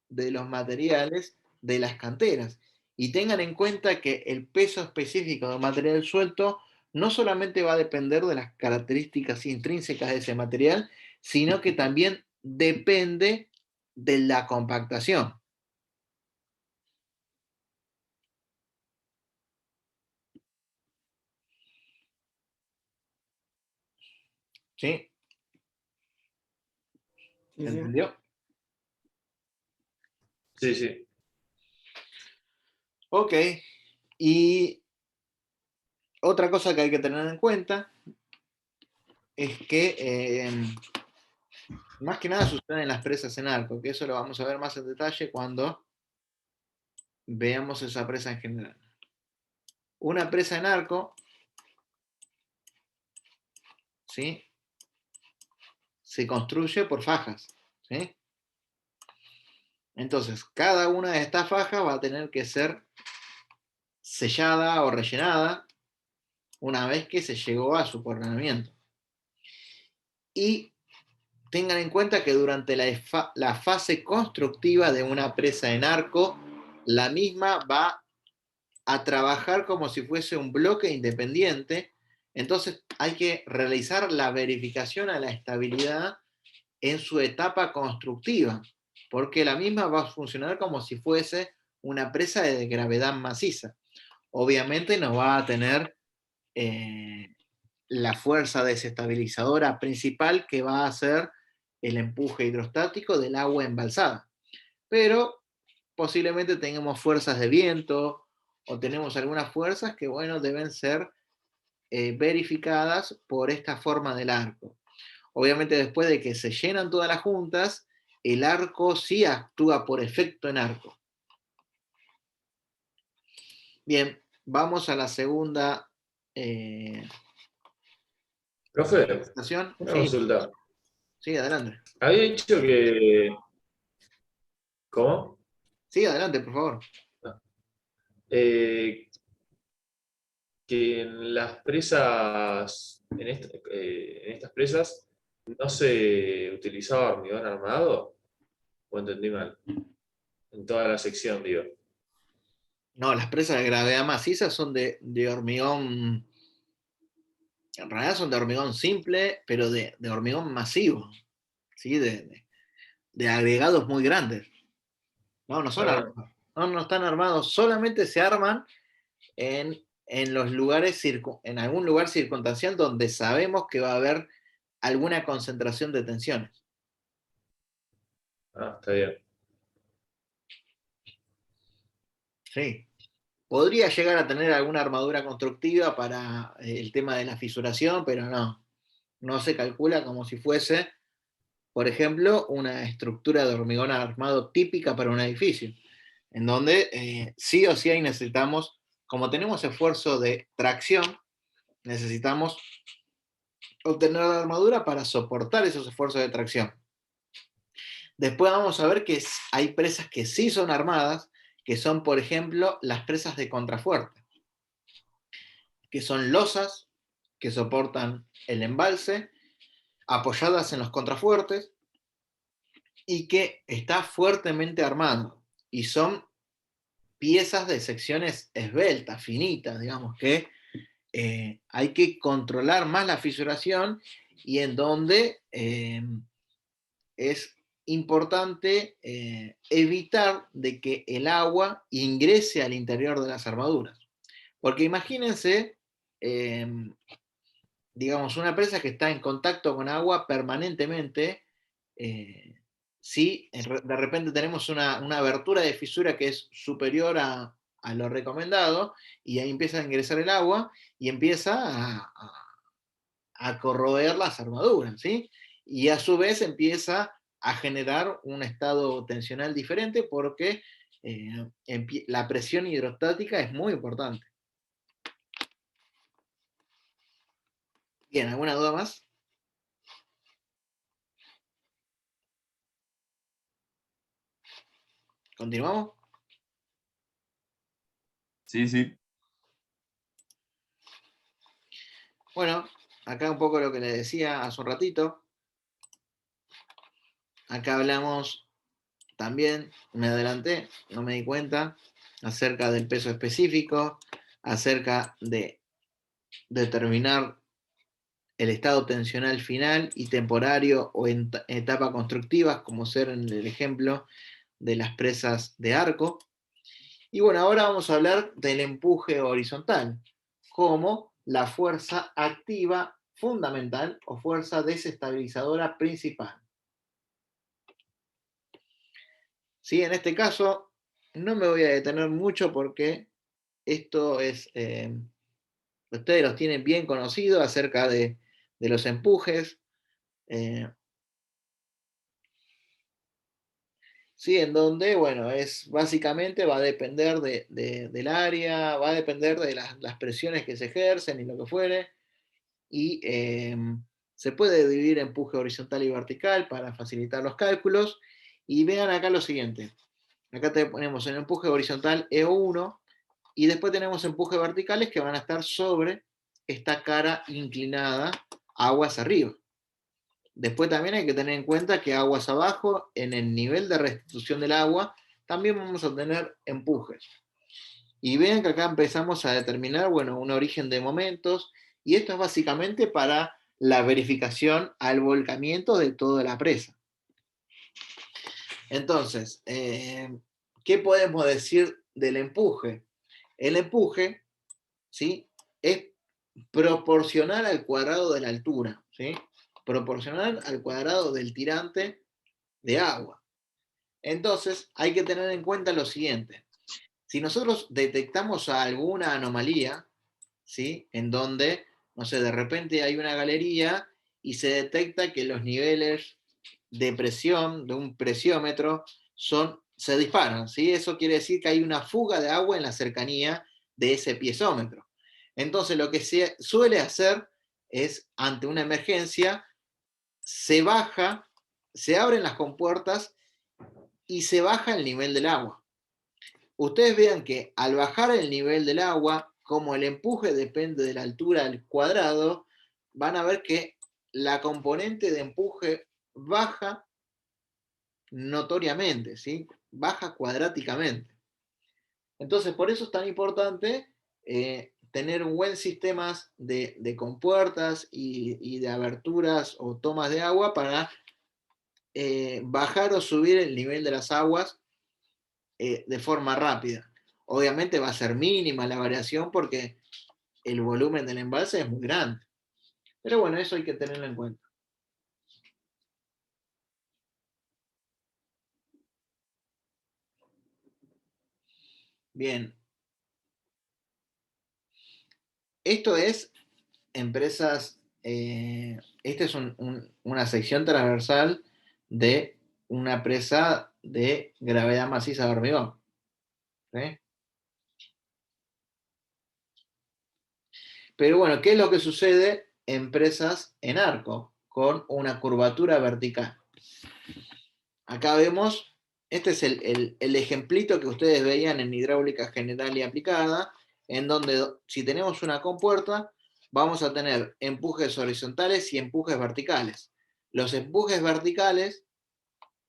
de los materiales de las canteras. Y tengan en cuenta que el peso específico del material suelto no solamente va a depender de las características intrínsecas de ese material, sino que también depende de la compactación. ¿Sí? Sí, ¿Se sí. entendió? Sí, sí. Ok. Y otra cosa que hay que tener en cuenta es que más que nada sucede en las presas en arco, que eso lo vamos a ver más en detalle cuando veamos esa presa en general. Una presa en arco, ¿sí? Se construye por fajas, ¿sí? Entonces, cada una de estas fajas va a tener que ser sellada o rellenada una vez que se llegó a su coronamiento. Y tengan en cuenta que durante la fase constructiva de una presa en arco, la misma va a trabajar como si fuese un bloque independiente Entonces hay que realizar la verificación a la estabilidad en su etapa constructiva, porque la misma va a funcionar como si fuese una presa de gravedad maciza. Obviamente no va a tener la fuerza desestabilizadora principal que va a ser el empuje hidrostático del agua embalsada. Pero posiblemente tengamos fuerzas de viento o tenemos algunas fuerzas que, bueno, deben ser verificadas por esta forma del arco. Obviamente después de que se llenan todas las juntas, el arco sí actúa por efecto en arco. Bien, vamos a la segunda Profe, estación. una Sí, consulta. sí, adelante. Había dicho que... ¿Cómo? Sí, adelante, por favor. Eh, que en las presas, en estas presas, no se utilizaba hormigón armado, o entendí mal, en toda la sección, digo. No, las presas de gravedad maciza son de hormigón, en realidad son de hormigón simple, pero de hormigón masivo, ¿sí? De agregados muy grandes. No, no son Ah, armados. No, no están armados, solamente se arman en los lugares, en algún lugar circunstancial donde sabemos que va a haber alguna concentración de tensiones. está bien. Sí. Podría llegar a tener alguna armadura constructiva para el tema de la fisuración, pero no. No se calcula como si fuese, por ejemplo, una estructura de hormigón armado típica para un edificio, en donde sí o sí ahí necesitamos, como tenemos esfuerzo de tracción, necesitamos obtener la armadura para soportar esos esfuerzos de tracción. Después vamos a ver que hay presas que sí son armadas, que son, por ejemplo, las presas de contrafuerte, que son losas que soportan el embalse, apoyadas en los contrafuertes, y que está fuertemente armado. Y son piezas de secciones esbeltas, finitas, digamos, que hay que controlar más la fisuración y en donde es importante evitar de que el agua ingrese al interior de las armaduras. Porque imagínense, digamos, una presa que está en contacto con agua permanentemente, si de repente tenemos una abertura de fisura que es superior a lo recomendado, y ahí empieza a ingresar el agua y empieza a corroer las armaduras, ¿sí? Y a su vez empieza a generar un estado tensional diferente porque la presión hidrostática es muy importante. Bien, ¿alguna duda más? ¿Continuamos? Sí, sí. Bueno, acá un poco lo que les decía hace un ratito. Acá hablamos también, me adelanté, no me di cuenta, acerca del peso específico, acerca de determinar el estado tensional final y temporario o en etapas constructivas, como ser en el ejemplo de las presas de arco. Y bueno, ahora vamos a hablar del empuje horizontal, como la fuerza activa fundamental o fuerza desestabilizadora principal. Sí, en este caso no me voy a detener mucho porque esto es, ustedes los tienen bien conocidos acerca de los empujes. Sí, en donde, bueno, es básicamente va a depender del área, va a depender de las presiones que se ejercen y lo que fuere, y se puede dividir en empuje horizontal y vertical para facilitar los cálculos, y vean acá lo siguiente, acá ponemos el empuje horizontal E1, y después tenemos empujes verticales que van a estar sobre esta cara inclinada, aguas arriba. Después también hay que tener en cuenta que aguas abajo, en el nivel de restitución del agua, también vamos a tener empujes. Y ven que acá empezamos a determinar, bueno, un origen de momentos Y esto es básicamente para la verificación al volcamiento de toda la presa. Entonces, ¿qué podemos decir del empuje? El empuje, ¿sí?, es proporcional al cuadrado de la altura, ¿sí?, proporcional al cuadrado del tirante de agua. Entonces, hay que tener en cuenta lo siguiente. Si nosotros detectamos alguna anomalía, ¿sí?, en donde, no sé, de repente hay una galería y se detecta que los niveles de presión de un presiómetro se disparan, ¿sí? Eso quiere decir que hay una fuga de agua en la cercanía de ese piezómetro. Entonces, lo que se suele hacer es, ante una emergencia, se abren las compuertas y se baja el nivel del agua. Ustedes vean que al bajar el nivel del agua, como el empuje depende de la altura al cuadrado, van a ver que la componente de empuje baja notoriamente, ¿sí?, baja cuadráticamente. Entonces, por eso es tan importante tener un buen sistema de compuertas y de aberturas o tomas de agua para bajar o subir el nivel de las aguas de forma rápida. Obviamente va a ser mínima la variación porque el volumen del embalse es muy grande. Pero bueno, eso hay que tenerlo en cuenta. Bien. Esto es empresas, esta es una sección transversal de una presa de gravedad maciza de hormigón, ¿sí? Pero bueno, ¿qué es lo que sucede en presas en arco con una curvatura vertical? Acá vemos, este es el ejemplito que ustedes veían en hidráulica general y aplicada, en donde si tenemos una compuerta, vamos a tener empujes horizontales y empujes verticales. Los empujes verticales,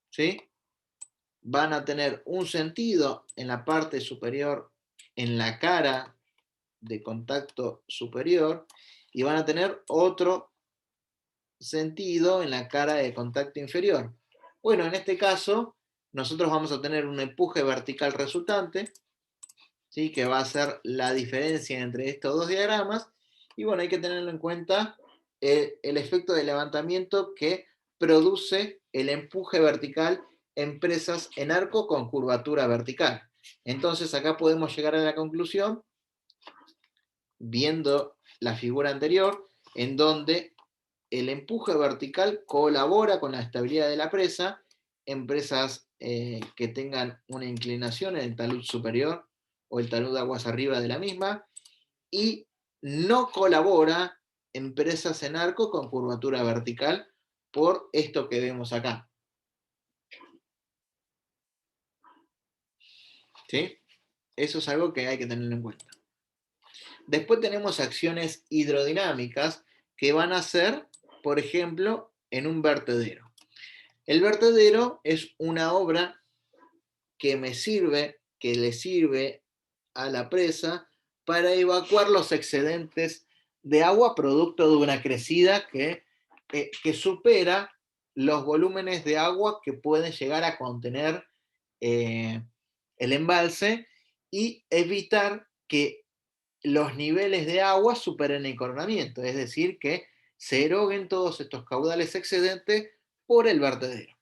¿sí?, van a tener un sentido en la parte superior, en la cara de contacto superior, y van a tener otro sentido en la cara de contacto inferior. Bueno, en este caso, nosotros vamos a tener un empuje vertical resultante, ¿sí?, que va a ser la diferencia entre estos dos diagramas, y bueno, hay que tenerlo en cuenta el efecto de levantamiento que produce el empuje vertical en presas en arco con curvatura vertical. Entonces acá podemos llegar a la conclusión, viendo la figura anterior, en donde el empuje vertical colabora con la estabilidad de la presa en presas que tengan una inclinación en el talud superior o el talud de aguas arriba de la misma, y no colabora en presas en arco con curvatura vertical por esto que vemos acá. ¿Sí? Eso es algo que hay que tener en cuenta. Después tenemos acciones hidrodinámicas que van a ser, por ejemplo, en un vertedero. El vertedero es una obra que le sirve a la presa para evacuar los excedentes de agua producto de una crecida que supera los volúmenes de agua que pueden llegar a contener el embalse, y evitar que los niveles de agua superen el coronamiento, es decir, que se eroguen todos estos caudales excedentes por el vertedero.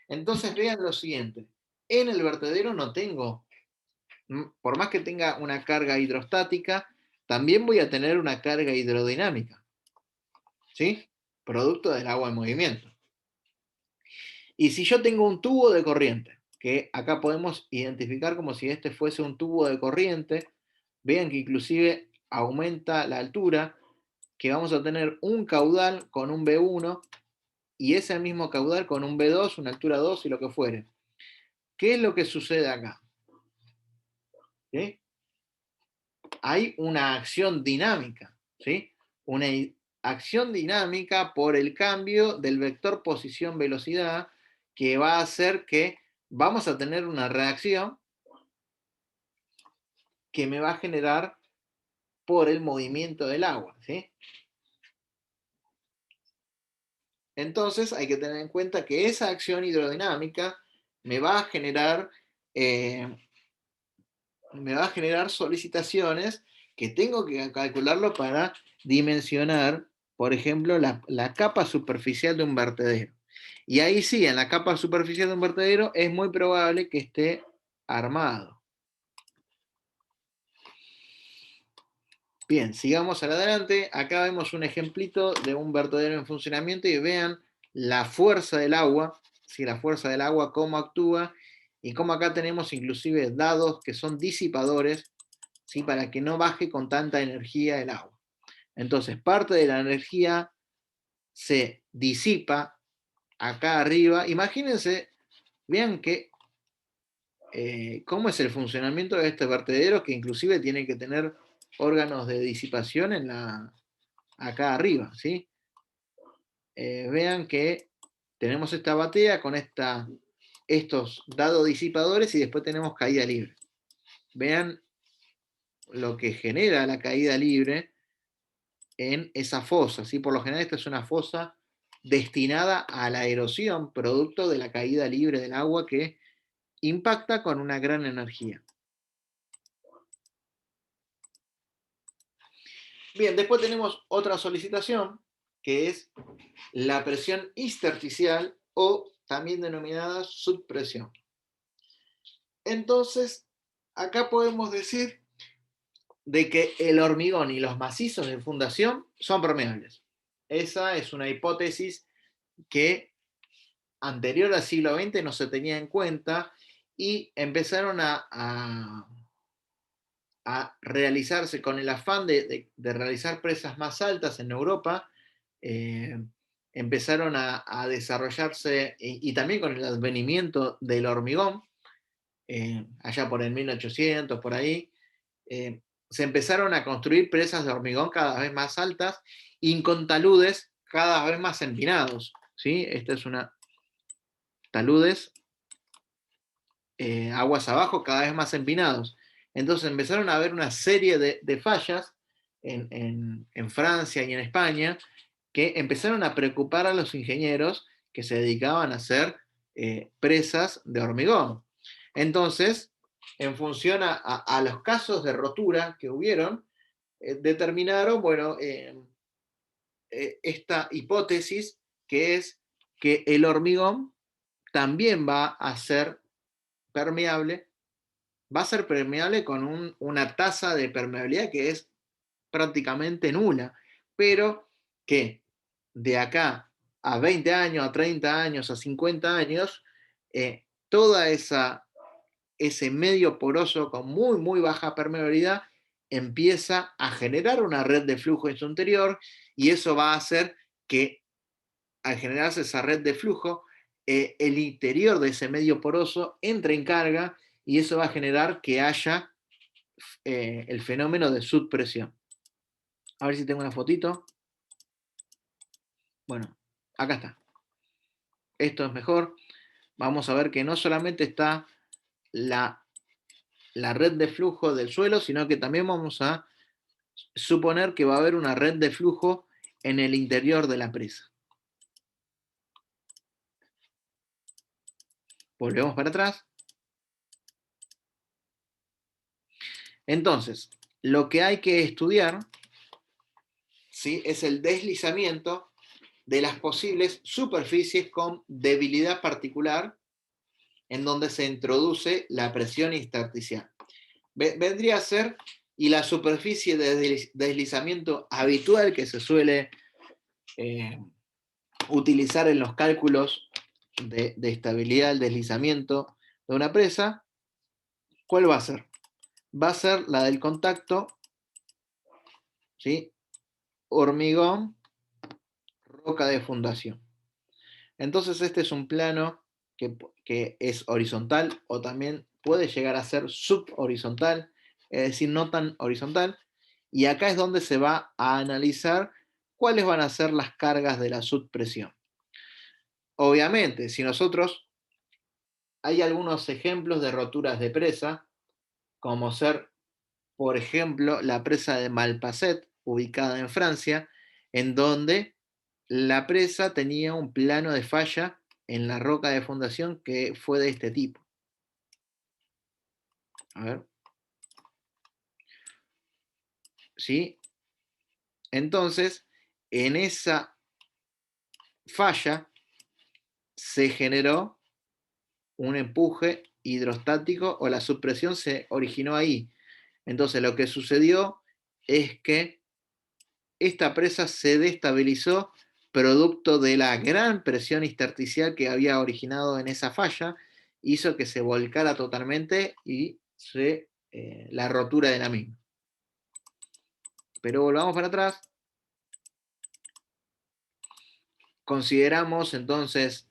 Entonces vean lo siguiente, en el vertedero no tengo, por más que tenga una carga hidrostática, también voy a tener una carga hidrodinámica, ¿sí?, producto del agua en movimiento. Y si yo tengo un tubo de corriente, que acá podemos identificar como si este fuese un tubo de corriente, vean que inclusive aumenta la altura, que vamos a tener un caudal con un B1 y ese mismo caudal con un B2, una altura 2 y lo que fuere. ¿Qué es lo que sucede acá? ¿Sí? Hay una acción dinámica, ¿sí? Una acción dinámica por el cambio del vector posición-velocidad, que va a hacer que vamos a tener una reacción que me va a generar por el movimiento del agua, ¿sí? Entonces hay que tener en cuenta que esa acción hidrodinámica me va a generar solicitaciones que tengo que calcularlo para dimensionar, por ejemplo, la capa superficial de un vertedero. Y ahí sí, en la capa superficial de un vertedero es muy probable que esté armado. Bien, sigamos adelante. Acá vemos un ejemplito de un vertedero en funcionamiento y vean la fuerza del agua, ¿sí? La fuerza del agua, cómo actúa y cómo acá tenemos inclusive dados que son disipadores, ¿sí? Para que no baje con tanta energía el agua. Entonces, parte de la energía se disipa acá arriba. Imagínense, vean que cómo es el funcionamiento de este vertedero, que inclusive tiene que tener órganos de disipación acá arriba, ¿sí? Vean que tenemos esta batea con estos dados disipadores y después tenemos caída libre. Vean lo que genera la caída libre en esa fosa, ¿sí? Por lo general esta es una fosa destinada a la erosión, producto de la caída libre del agua que impacta con una gran energía. Bien, después tenemos otra solicitación, que es la presión intersticial o también denominada subpresión. Entonces, acá podemos decir de que el hormigón y los macizos de fundación son permeables. Esa es una hipótesis que anterior al siglo XX no se tenía en cuenta y empezaron a realizarse con el afán de realizar presas más altas en Europa. Empezaron a desarrollarse y también con el advenimiento del hormigón, allá por el 1800, por ahí, se empezaron a construir presas de hormigón cada vez más altas y con taludes cada vez más empinados, ¿sí? Esta es una taludes aguas abajo cada vez más empinados. Entonces empezaron a haber una serie de fallas en Francia y en España que empezaron a preocupar a los ingenieros que se dedicaban a hacer presas de hormigón. Entonces, en función a los casos de rotura que hubieron, determinaron, bueno, esta hipótesis que es que el hormigón también va a ser permeable, va a ser permeable con una tasa de permeabilidad que es prácticamente nula, pero que de acá a 20 años, a 30 años, a 50 años, toda ese medio poroso con muy, muy baja permeabilidad empieza a generar una red de flujo en su interior y eso va a hacer que al generarse esa red de flujo, el interior de ese medio poroso entre en carga y eso va a generar que haya el fenómeno de subpresión. A ver si tengo una fotito. Bueno, acá está. Esto es mejor. Vamos a ver que no solamente está la red de flujo del suelo, sino que también vamos a suponer que va a haber una red de flujo en el interior de la presa. Volvemos para atrás. Entonces, lo que hay que estudiar, ¿sí?, es el deslizamiento de las posibles superficies con debilidad particular en donde se introduce la presión intersticial. Vendría a ser, y la superficie de deslizamiento habitual que se suele utilizar en los cálculos de estabilidad del deslizamiento de una presa, ¿cuál va a ser? Va a ser la del contacto, ¿sí?, hormigón, roca de fundación. Entonces este es un plano que es horizontal o también puede llegar a ser subhorizontal, es decir, no tan horizontal, y acá es donde se va a analizar cuáles van a ser las cargas de la subpresión. Obviamente, si nosotros, hay algunos ejemplos de roturas de presa, como ser, por ejemplo, la presa de Malpasset, ubicada en Francia, en donde la presa tenía un plano de falla en la roca de fundación que fue de este tipo. A ver. ¿Sí? Entonces, en esa falla se generó un empuje hidrostático o la supresión se originó ahí. Entonces, lo que sucedió es que esta presa se destabilizó producto de la gran presión intersticial que había originado en esa falla, hizo que se volcara totalmente y la rotura de la misma. Pero volvamos para atrás. Consideramos entonces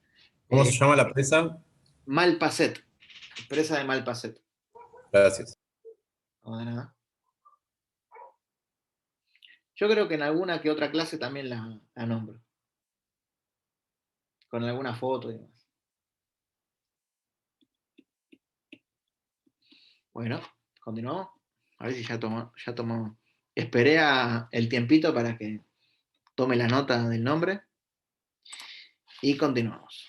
¿Cómo se llama la presa? Malpasset, presa de Malpasset. Gracias. No de nada. Yo creo que en alguna que otra clase también la nombro. Con alguna foto y demás. Bueno, continuamos. A ver si ya tomó. Esperé el tiempito para que tome la nota del nombre. Y continuamos.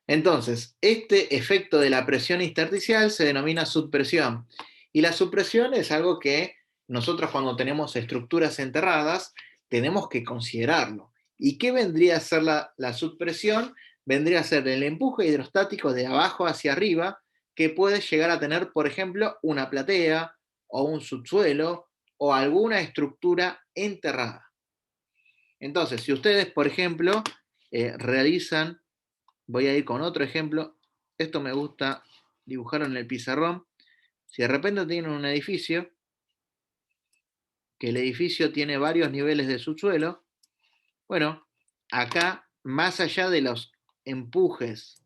Entonces, este efecto de la presión intersticial se denomina subpresión. Y la subpresión es algo que nosotros cuando tenemos estructuras enterradas tenemos que considerarlo. ¿Y qué vendría a ser la subpresión? Vendría a ser el empuje hidrostático de abajo hacia arriba que puede llegar a tener, por ejemplo, una platea o un subsuelo o alguna estructura enterrada. Entonces, si ustedes, por ejemplo, realizan, voy a ir con otro ejemplo, esto me gusta dibujarlo en el pizarrón. Si de repente tienen un edificio, que el edificio tiene varios niveles de subsuelo, bueno, acá, más allá de los empujes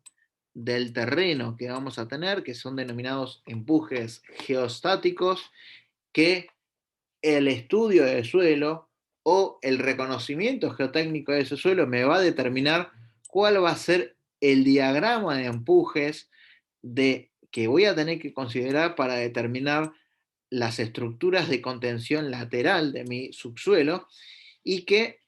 del terreno que vamos a tener, que son denominados empujes geostáticos, que el estudio del suelo o el reconocimiento geotécnico de ese suelo me va a determinar cuál va a ser el diagrama de empujes que voy a tener que considerar para determinar las estructuras de contención lateral de mi subsuelo, y que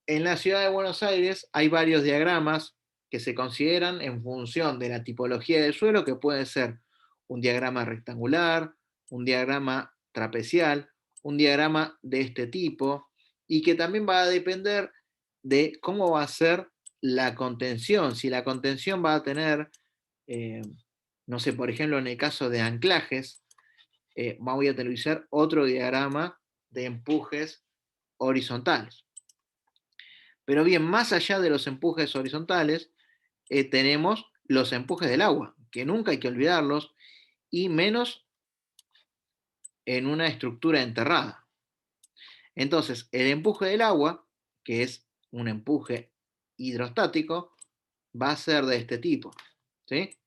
en la ciudad de Buenos Aires hay varios diagramas que se consideran en función de la tipología del suelo, que puede ser un diagrama rectangular, un diagrama trapecial, un diagrama de este tipo, y que también va a depender de cómo va a ser la contención. Si la contención va a tener, no sé, por ejemplo, en el caso de anclajes, voy a utilizar otro diagrama de empujes horizontales. Pero bien, más allá de los empujes horizontales, tenemos los empujes del agua, que nunca hay que olvidarlos, y menos en una estructura enterrada. Entonces, el empuje del agua, que es un empuje hidrostático, va a ser de este tipo, ¿sí?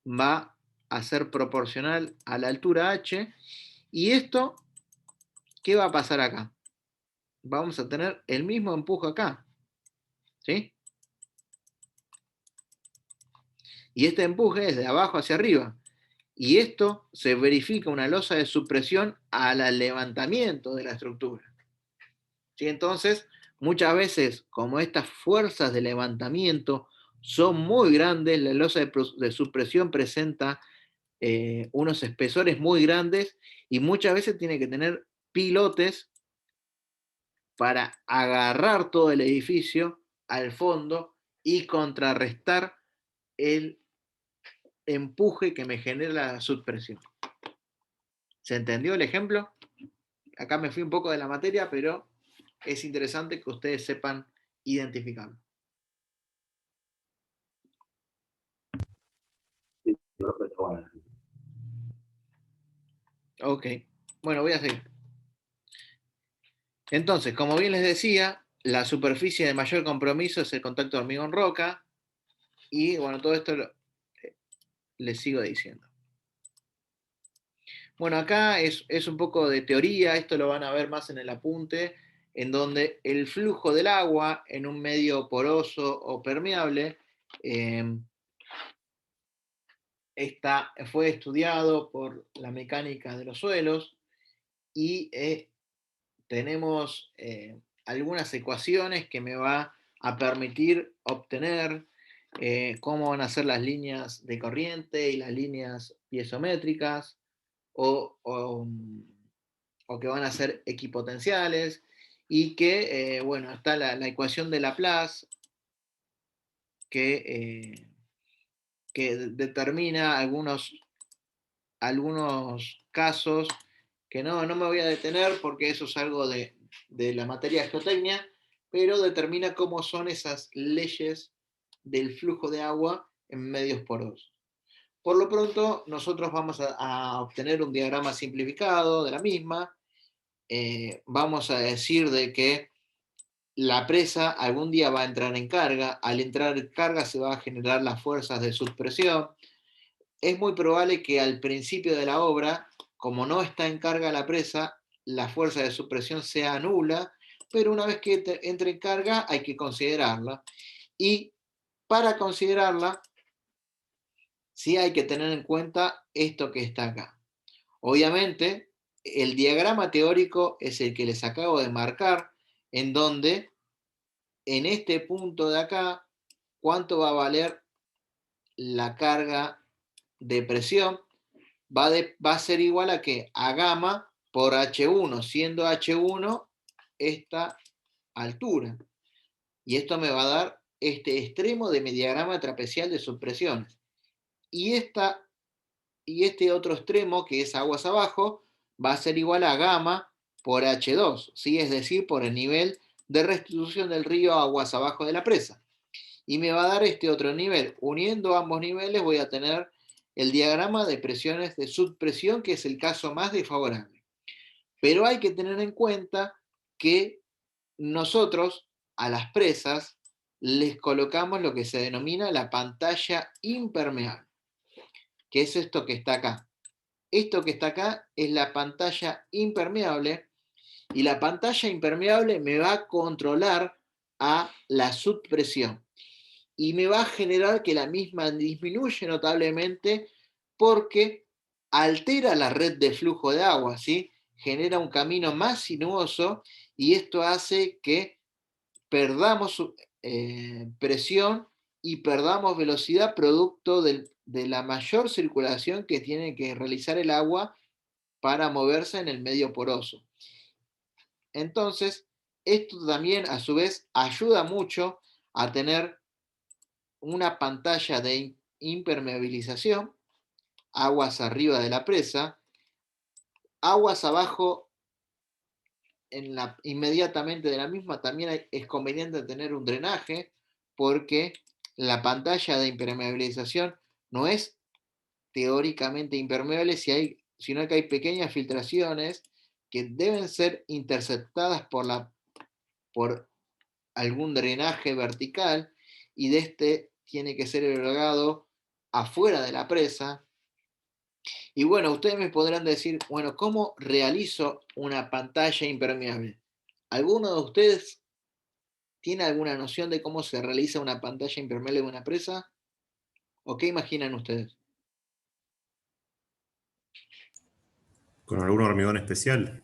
Va a ser proporcional a la altura h, y esto, ¿qué va a pasar acá? Vamos a tener el mismo empuje acá, ¿sí? Y este empuje es de abajo hacia arriba. Y esto se verifica una losa de supresión al levantamiento de la estructura. ¿Sí? Entonces, muchas veces, como estas fuerzas de levantamiento son muy grandes, la losa de supresión presenta unos espesores muy grandes y muchas veces tiene que tener pilotes para agarrar todo el edificio al fondo y contrarrestar el empuje que me genera la subpresión. ¿Se entendió el ejemplo? Acá me fui un poco de la materia, pero es interesante que ustedes sepan identificarlo. Ok, bueno, voy a seguir. Entonces, como bien les decía, la superficie de mayor compromiso es el contacto hormigón-roca, y bueno, todo esto les sigo diciendo. Bueno, acá es un poco de teoría, esto lo van a ver más en el apunte, en donde el flujo del agua en un medio poroso o permeable fue estudiado por la mecánica de los suelos y tenemos algunas ecuaciones que me va a permitir obtener cómo van a ser las líneas de corriente y las líneas piezométricas o que van a ser equipotenciales y que, bueno, está la ecuación de Laplace que determina algunos casos que no me voy a detener porque eso es algo de la materia de geotecnia, pero determina cómo son esas leyes del flujo de agua en medios porosos. Por lo pronto, nosotros vamos a obtener un diagrama simplificado de la misma. Vamos a decir de que la presa algún día va a entrar en carga. Al entrar en carga se van a generar las fuerzas de subpresión. Es muy probable que al principio de la obra, como no está en carga la presa, la fuerza de subpresión sea nula, pero una vez que entre en carga hay que considerarla. Y para considerarla, sí hay que tener en cuenta esto que está acá. Obviamente, el diagrama teórico es el que les acabo de marcar, en donde en este punto de acá, ¿cuánto va a valer la carga de presión? Va a ser igual a ¿qué? A gamma por H1, siendo H1 esta altura. Y esto me va a dar este extremo de mi diagrama trapecial de subpresiones. Y este otro extremo, que es aguas abajo, va a ser igual a gamma por H2, ¿sí? Es decir, por el nivel de restitución del río aguas abajo de la presa. Y me va a dar este otro nivel. Uniendo ambos niveles voy a tener el diagrama de presiones de subpresión, que es el caso más desfavorable. Pero hay que tener en cuenta que nosotros a las presas les colocamos lo que se denomina la pantalla impermeable, que es esto que está acá. Esto que está acá es la pantalla impermeable, y la pantalla impermeable me va a controlar a la subpresión y me va a generar que la misma disminuye notablemente porque altera la red de flujo de agua, ¿sí? Genera un camino más sinuoso y esto hace que perdamos presión y perdamos velocidad producto de la mayor circulación que tiene que realizar el agua para moverse en el medio poroso. Entonces, esto también a su vez ayuda mucho a tener una pantalla de impermeabilización, aguas arriba de la presa, aguas abajo inmediatamente de la misma. También es conveniente tener un drenaje porque la pantalla de impermeabilización no es teóricamente impermeable, sino que hay pequeñas filtraciones que deben ser interceptadas por algún drenaje vertical, y de este tiene que ser irrigado afuera de la presa. Y bueno, ustedes me podrán decir, bueno, ¿cómo realizo una pantalla impermeable? ¿Alguno de ustedes tiene alguna noción de cómo se realiza una pantalla impermeable de una presa? ¿O qué imaginan ustedes? ¿Con algún hormigón especial?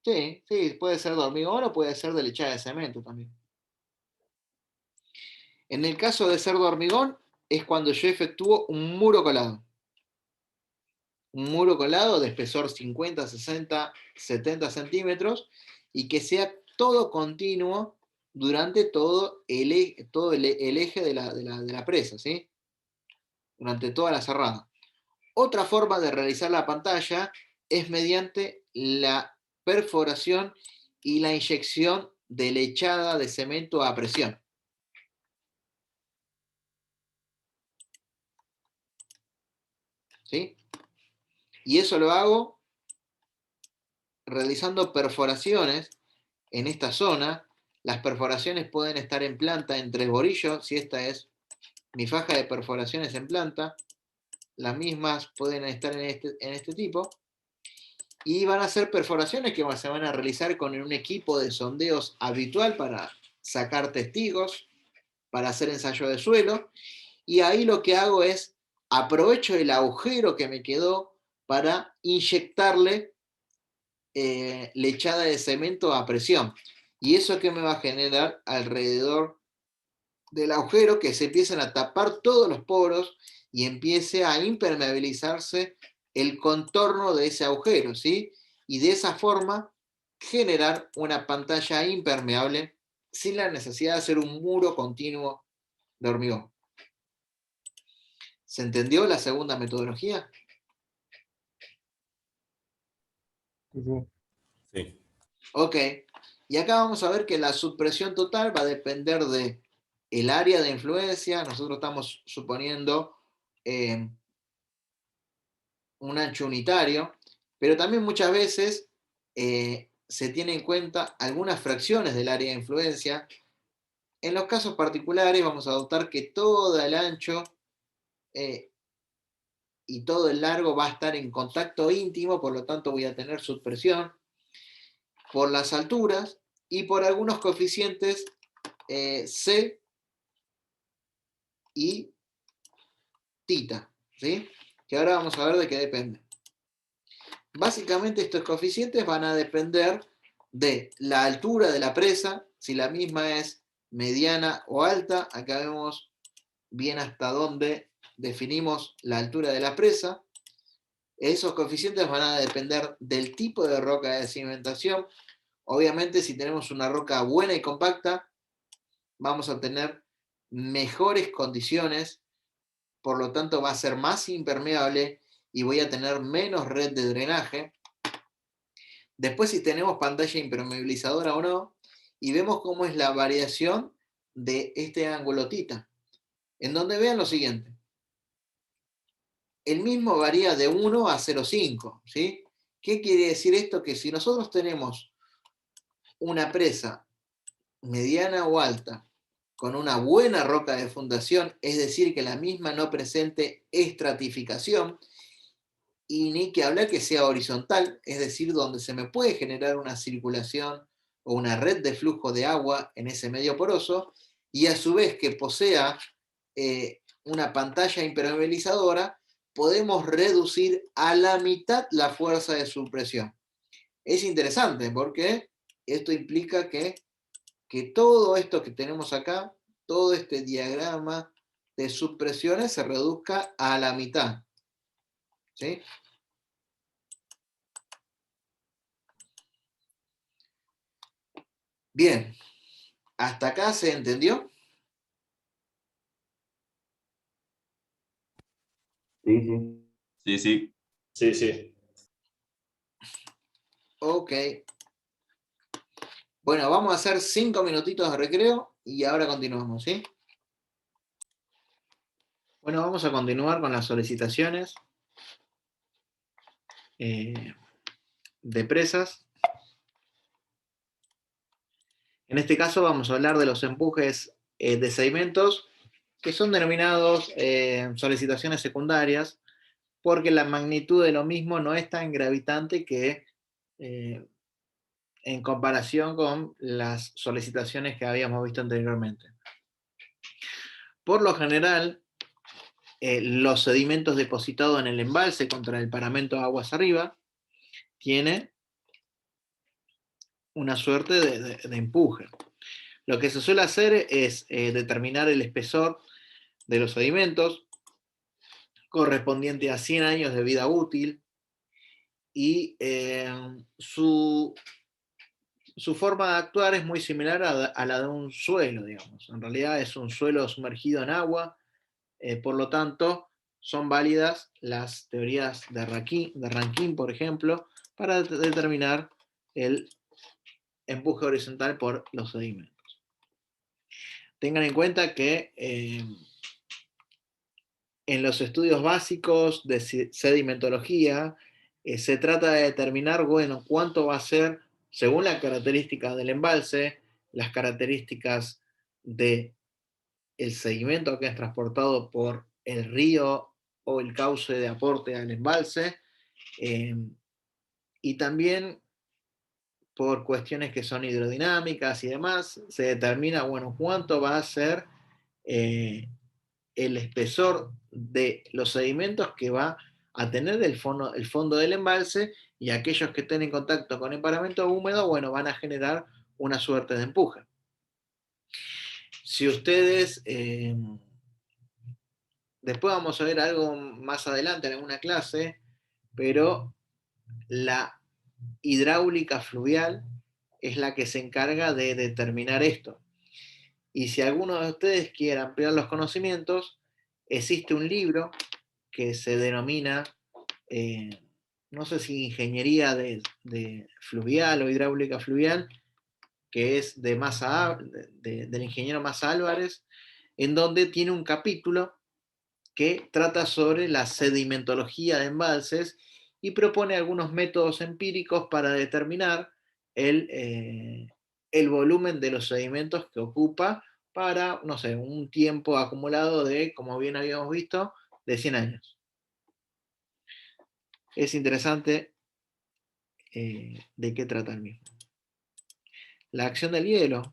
Sí, puede ser de hormigón o puede ser de lechada de cemento también. En el caso de ser de hormigón, es cuando yo efectúo un muro colado. Un muro colado de espesor 50, 60, 70 centímetros y que sea todo continuo durante todo el eje de la presa, ¿sí? Durante toda la cerrada. Otra forma de realizar la pantalla es mediante la perforación y la inyección de lechada de cemento a presión. ¿Sí? Y eso lo hago realizando perforaciones en esta zona. Las perforaciones pueden estar en planta en 3 borillos, si esta es mi faja de perforaciones en planta. Las mismas pueden estar en este tipo. Y van a ser perforaciones que se van a realizar con un equipo de sondeos habitual para sacar testigos, para hacer ensayo de suelo. y ahí lo que hago es aprovecho el agujero que me quedó para inyectarle lechada de cemento a presión. ¿Y eso que me va a generar alrededor del agujero? Que se empiezan a tapar todos los poros y empiece a impermeabilizarse el contorno de ese agujero, ¿sí? Y de esa forma generar una pantalla impermeable sin la necesidad de hacer un muro continuo de hormigón. ¿Se entendió la segunda metodología? Sí. Ok. Y acá vamos a ver que la subpresión total va a depender de el área de influencia. Nosotros estamos suponiendo un ancho unitario, pero también muchas veces se tiene en cuenta algunas fracciones del área de influencia. En los casos particulares vamos a adoptar que todo el ancho y todo el largo va a estar en contacto íntimo, por lo tanto voy a tener subpresión por las alturas y por algunos coeficientes C y tita, ¿sí? Que ahora vamos a ver de qué depende. Básicamente estos coeficientes van a depender de la altura de la presa, si la misma es mediana o alta. Acá vemos bien hasta dónde definimos la altura de la presa. Esos coeficientes van a depender del tipo de roca de cimentación. Obviamente, si tenemos una roca buena y compacta, vamos a tener mejores condiciones, por lo tanto va a ser más impermeable y voy a tener menos red de drenaje. Después, si tenemos pantalla impermeabilizadora o no, y vemos cómo es la variación de este ángulo tita, en donde vean lo siguiente. El mismo varía de 1 a 0,5, ¿sí? ¿Qué quiere decir esto? Que si nosotros tenemos una presa mediana o alta con una buena roca de fundación, es decir, que la misma no presente estratificación, y ni que hablar que sea horizontal, es decir, donde se me puede generar una circulación o una red de flujo de agua en ese medio poroso, y a su vez que posea una pantalla impermeabilizadora, podemos reducir a la mitad la fuerza de subpresión. Es interesante porque esto implica que todo esto que tenemos acá, todo este diagrama de subpresiones se reduzca a la mitad. ¿Sí? Bien, ¿hasta acá se entendió? Sí, sí. Sí, sí. Sí, sí. Ok. Bueno, vamos a hacer 5 minutitos de recreo y ahora continuamos, ¿sí? Bueno, vamos a continuar con las solicitaciones de presas. En este caso vamos a hablar de los empujes de sedimentos que son denominados solicitaciones secundarias, porque la magnitud de lo mismo no es tan gravitante que en comparación con las solicitaciones que habíamos visto anteriormente. Por lo general, los sedimentos depositados en el embalse contra el paramento aguas arriba tiene una suerte de empuje. Lo que se suele hacer es determinar el espesor de los sedimentos correspondiente a 100 años de vida útil y su forma de actuar es muy similar a la de un suelo, digamos. En realidad es un suelo sumergido en agua, por lo tanto son válidas las teorías de Rankine, por ejemplo, para determinar el empuje horizontal por los sedimentos. Tengan en cuenta que en los estudios básicos de sedimentología se trata de determinar, bueno, cuánto va a ser, según las características del embalse, las características del sedimento que es transportado por el río o el cauce de aporte al embalse, y también por cuestiones que son hidrodinámicas y demás, se determina, bueno, cuánto va a ser el espesor de los sedimentos que va a tener el fondo del embalse, y aquellos que estén en contacto con el paramento húmedo, bueno, van a generar una suerte de empuje. Si ustedes, después vamos a ver algo más adelante en alguna clase, pero la hidráulica fluvial es la que se encarga de determinar esto. Y si alguno de ustedes quiere ampliar los conocimientos, existe un libro que se denomina, no sé si ingeniería de fluvial o hidráulica fluvial, que es del ingeniero Massa Álvarez, en donde tiene un capítulo que trata sobre la sedimentología de embalses y propone algunos métodos empíricos para determinar el volumen de los sedimentos que ocupa para, no sé, un tiempo acumulado de, como bien habíamos visto, de 100 años. Es interesante de qué trata el mismo. La acción del hielo.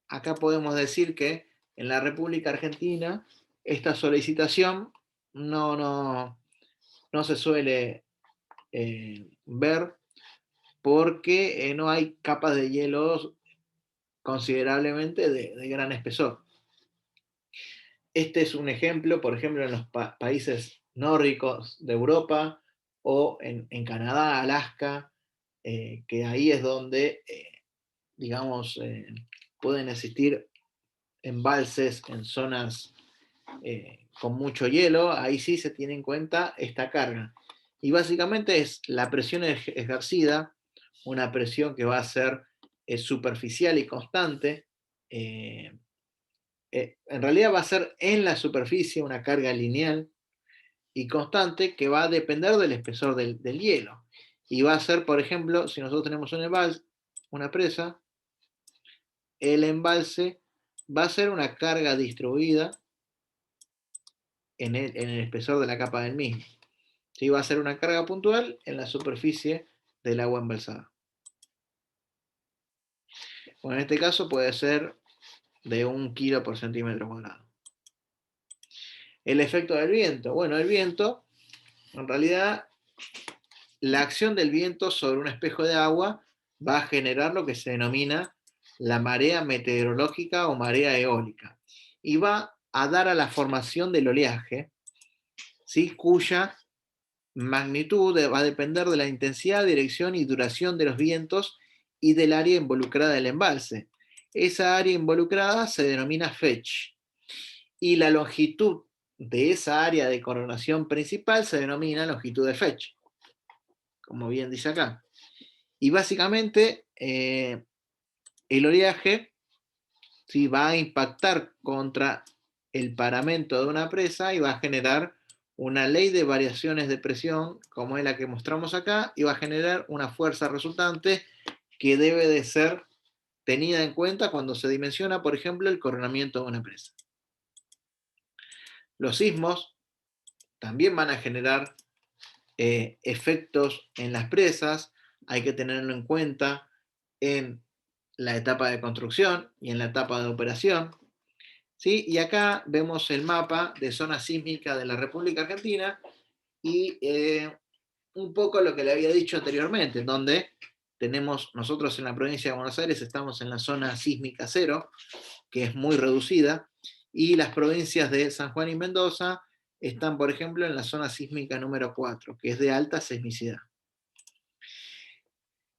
Acá podemos decir que en la República Argentina esta solicitación no se suele ver porque no hay capas de hielo considerablemente de gran espesor. Este es un ejemplo, por ejemplo, en los países nórdicos de Europa o en Canadá, Alaska, que ahí es donde, digamos, pueden existir embalses en zonas con mucho hielo. Ahí sí se tiene en cuenta esta carga. Y básicamente es la presión ejercida, una presión que va a ser superficial y constante. En realidad va a ser en la superficie una carga lineal y constante que va a depender del espesor del hielo. Y va a ser, por ejemplo, si nosotros tenemos un embalse, una presa, el embalse va a ser una carga distribuida en el espesor de la capa del mismo. ¿Sí? Va a ser una carga puntual en la superficie del agua embalsada. Bueno, en este caso puede ser de 1 kilo por centímetro cuadrado. El efecto del viento. Bueno, el viento, en realidad, la acción del viento sobre un espejo de agua va a generar lo que se denomina la marea meteorológica o marea eólica. Y va a dar a la formación del oleaje, ¿sí? Cuya magnitud va a depender de la intensidad, dirección y duración de los vientos y del área involucrada del embalse. Esa área involucrada se denomina fetch y la longitud de esa área de coronación principal se denomina longitud de fetch, como bien dice acá. Y básicamente el oleaje ¿sí? va a impactar contra el paramento de una presa y va a generar una ley de variaciones de presión, como es la que mostramos acá, y va a generar una fuerza resultante que debe de ser tenida en cuenta cuando se dimensiona, por ejemplo, el coronamiento de una presa. Los sismos también van a generar efectos en las presas, hay que tenerlo en cuenta en la etapa de construcción y en la etapa de operación. ¿Sí? Y acá vemos el mapa de zona sísmica de la República Argentina y un poco lo que le había dicho anteriormente, donde tenemos, nosotros en la provincia de Buenos Aires estamos en la zona sísmica 0, que es muy reducida, y las provincias de San Juan y Mendoza están, por ejemplo, en la zona sísmica número 4, que es de alta sismicidad.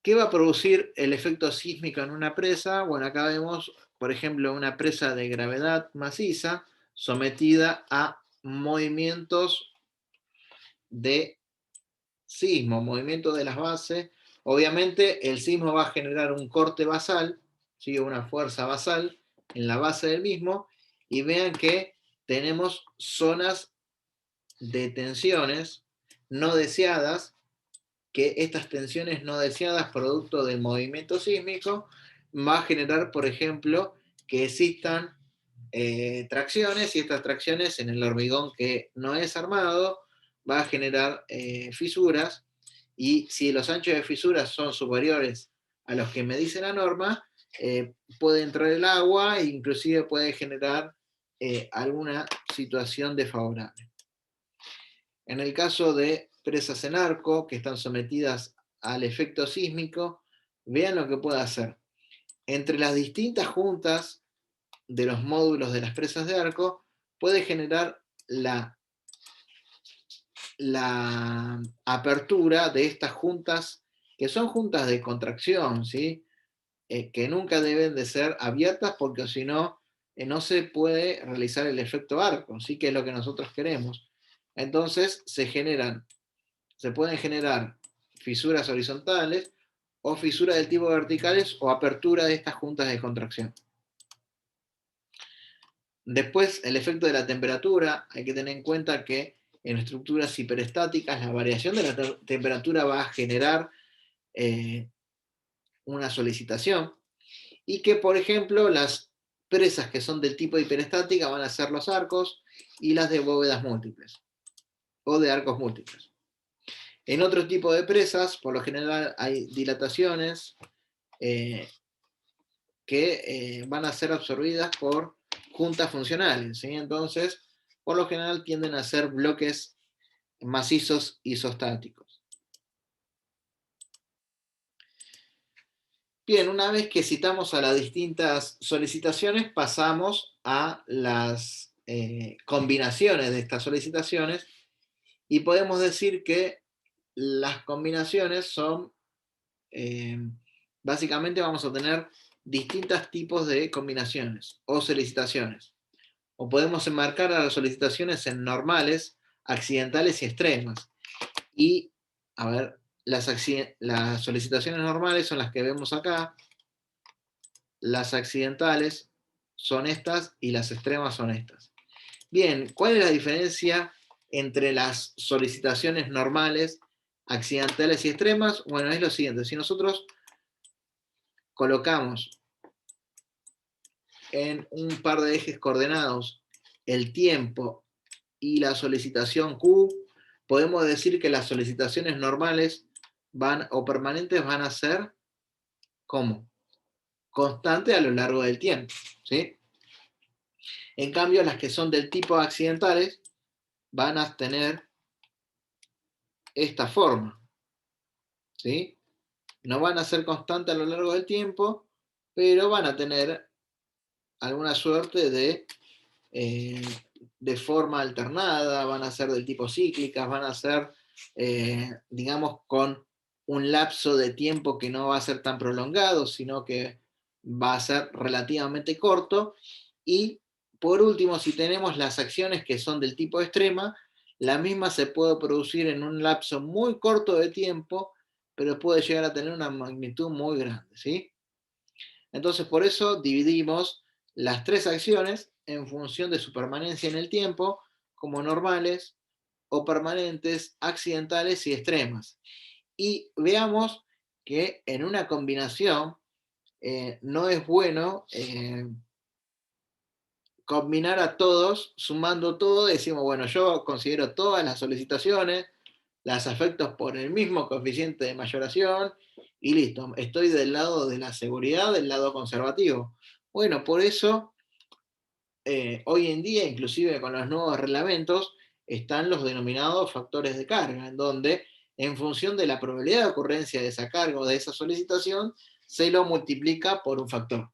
¿Qué va a producir el efecto sísmico en una presa? Bueno, acá vemos, por ejemplo, una presa de gravedad maciza sometida a movimientos de sismo, movimiento de las bases. Obviamente el sismo va a generar un corte basal, ¿sí? Una fuerza basal en la base del mismo, y vean que tenemos zonas de tensiones no deseadas, que estas tensiones no deseadas producto del movimiento sísmico va a generar, por ejemplo, que existan tracciones, y estas tracciones en el hormigón que no es armado va a generar fisuras, y si los anchos de fisuras son superiores a los que me dice la norma, puede entrar el agua e inclusive puede generar alguna situación desfavorable. En el caso de presas en arco que están sometidas al efecto sísmico, vean lo que puede hacer. Entre las distintas juntas de los módulos de las presas de arco, puede generar la apertura de estas juntas, que son juntas de contracción, ¿sí? Que nunca deben de ser abiertas, porque si no, no se puede realizar el efecto arco, ¿sí? Que es lo que nosotros queremos. Entonces se pueden generar fisuras horizontales o fisuras del tipo verticales o apertura de estas juntas de contracción. Después, el efecto de la temperatura. Hay que tener en cuenta que en estructuras hiperestáticas la variación de la temperatura va a generar una solicitación, y que, por ejemplo, las presas que son del tipo hiperestática van a ser los arcos, y las de bóvedas múltiples o de arcos múltiples. En otro tipo de presas, por lo general, hay dilataciones que van a ser absorbidas por juntas funcionales, ¿sí? Entonces, por lo general tienden a ser bloques macizos isostáticos. Bien, una vez que citamos a las distintas solicitaciones, pasamos a las combinaciones de estas solicitaciones, y podemos decir que las combinaciones son, básicamente vamos a tener distintos tipos de combinaciones o solicitaciones. O podemos enmarcar a las solicitaciones en normales, accidentales y extremas. Y, a ver, las solicitaciones normales son las que vemos acá, las accidentales son estas y las extremas son estas. Bien, ¿cuál es la diferencia entre las solicitaciones normales, accidentales y extremas? Bueno, es lo siguiente: si nosotros colocamos en un par de ejes coordenados el tiempo y la solicitación Q, podemos decir que las solicitaciones normales o permanentes van a ser ¿cómo? Constante a lo largo del tiempo, ¿sí? En cambio, las que son del tipo accidentales van a tener esta forma, ¿sí? No van a ser constantes a lo largo del tiempo, pero van a tener alguna suerte de forma alternada, van a ser del tipo cíclicas, van a ser, digamos, con un lapso de tiempo que no va a ser tan prolongado, sino que va a ser relativamente corto. Y por último, si tenemos las acciones que son del tipo extrema, la misma se puede producir en un lapso muy corto de tiempo, pero puede llegar a tener una magnitud muy grande, ¿sí? Entonces, por eso dividimos las tres acciones en función de su permanencia en el tiempo, como normales o permanentes, accidentales y extremas. Y veamos que en una combinación no es bueno combinar a todos, sumando todo. Decimos, bueno, yo considero todas las solicitaciones, las afecto por el mismo coeficiente de mayoración, y listo, estoy del lado de la seguridad, del lado conservativo. Bueno, por eso, hoy en día, inclusive con los nuevos reglamentos, están los denominados factores de carga, en donde, en función de la probabilidad de ocurrencia de esa carga o de esa solicitación, se lo multiplica por un factor.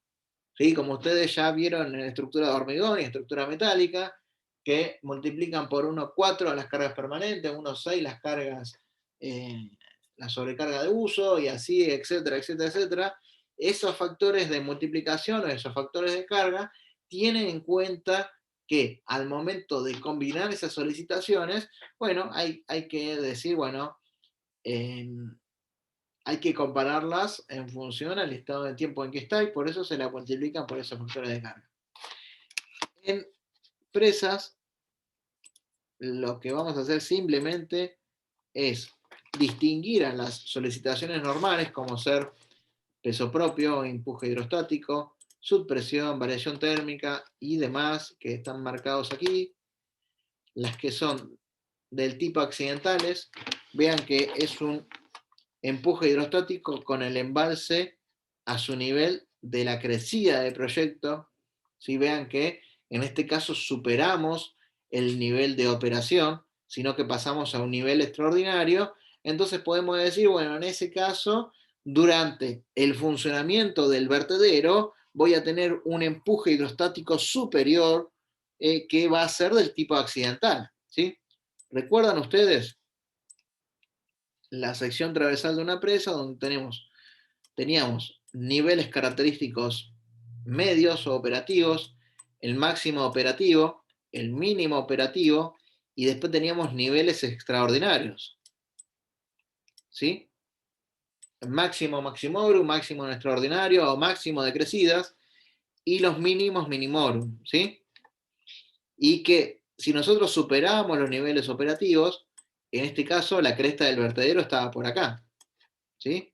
¿Sí? Como ustedes ya vieron en estructura de hormigón y estructura metálica, que multiplican por 1,4 las cargas permanentes, 1,6 las cargas, la sobrecarga de uso, y así, etcétera, etcétera, etcétera. Esos factores de multiplicación o esos factores de carga tienen en cuenta que al momento de combinar esas solicitaciones, bueno, hay que decir, bueno, hay que compararlas en función al estado de tiempo en que está, y por eso se la multiplican por esos factores de carga. En presas, lo que vamos a hacer simplemente es distinguir a las solicitaciones normales, como ser peso propio, empuje hidrostático, subpresión, variación térmica y demás, que están marcados aquí. Las que son del tipo accidentales, vean que es un empuje hidrostático con el embalse a su nivel de la crecida del proyecto. ¿Sí? Vean que en este caso superamos el nivel de operación, sino que pasamos a un nivel extraordinario, entonces podemos decir, bueno, en ese caso, durante el funcionamiento del vertedero, voy a tener un empuje hidrostático superior que va a ser del tipo accidental, ¿sí? ¿Recuerdan ustedes la sección transversal de una presa donde teníamos niveles característicos medios o operativos, el máximo operativo, el mínimo operativo, y después teníamos niveles extraordinarios, ¿sí? Máximo maximorum, máximo extraordinario o máximo de crecidas, y los mínimos minimorum, ¿sí? Y que si nosotros superábamos los niveles operativos, en este caso la cresta del vertedero estaba por acá, ¿sí?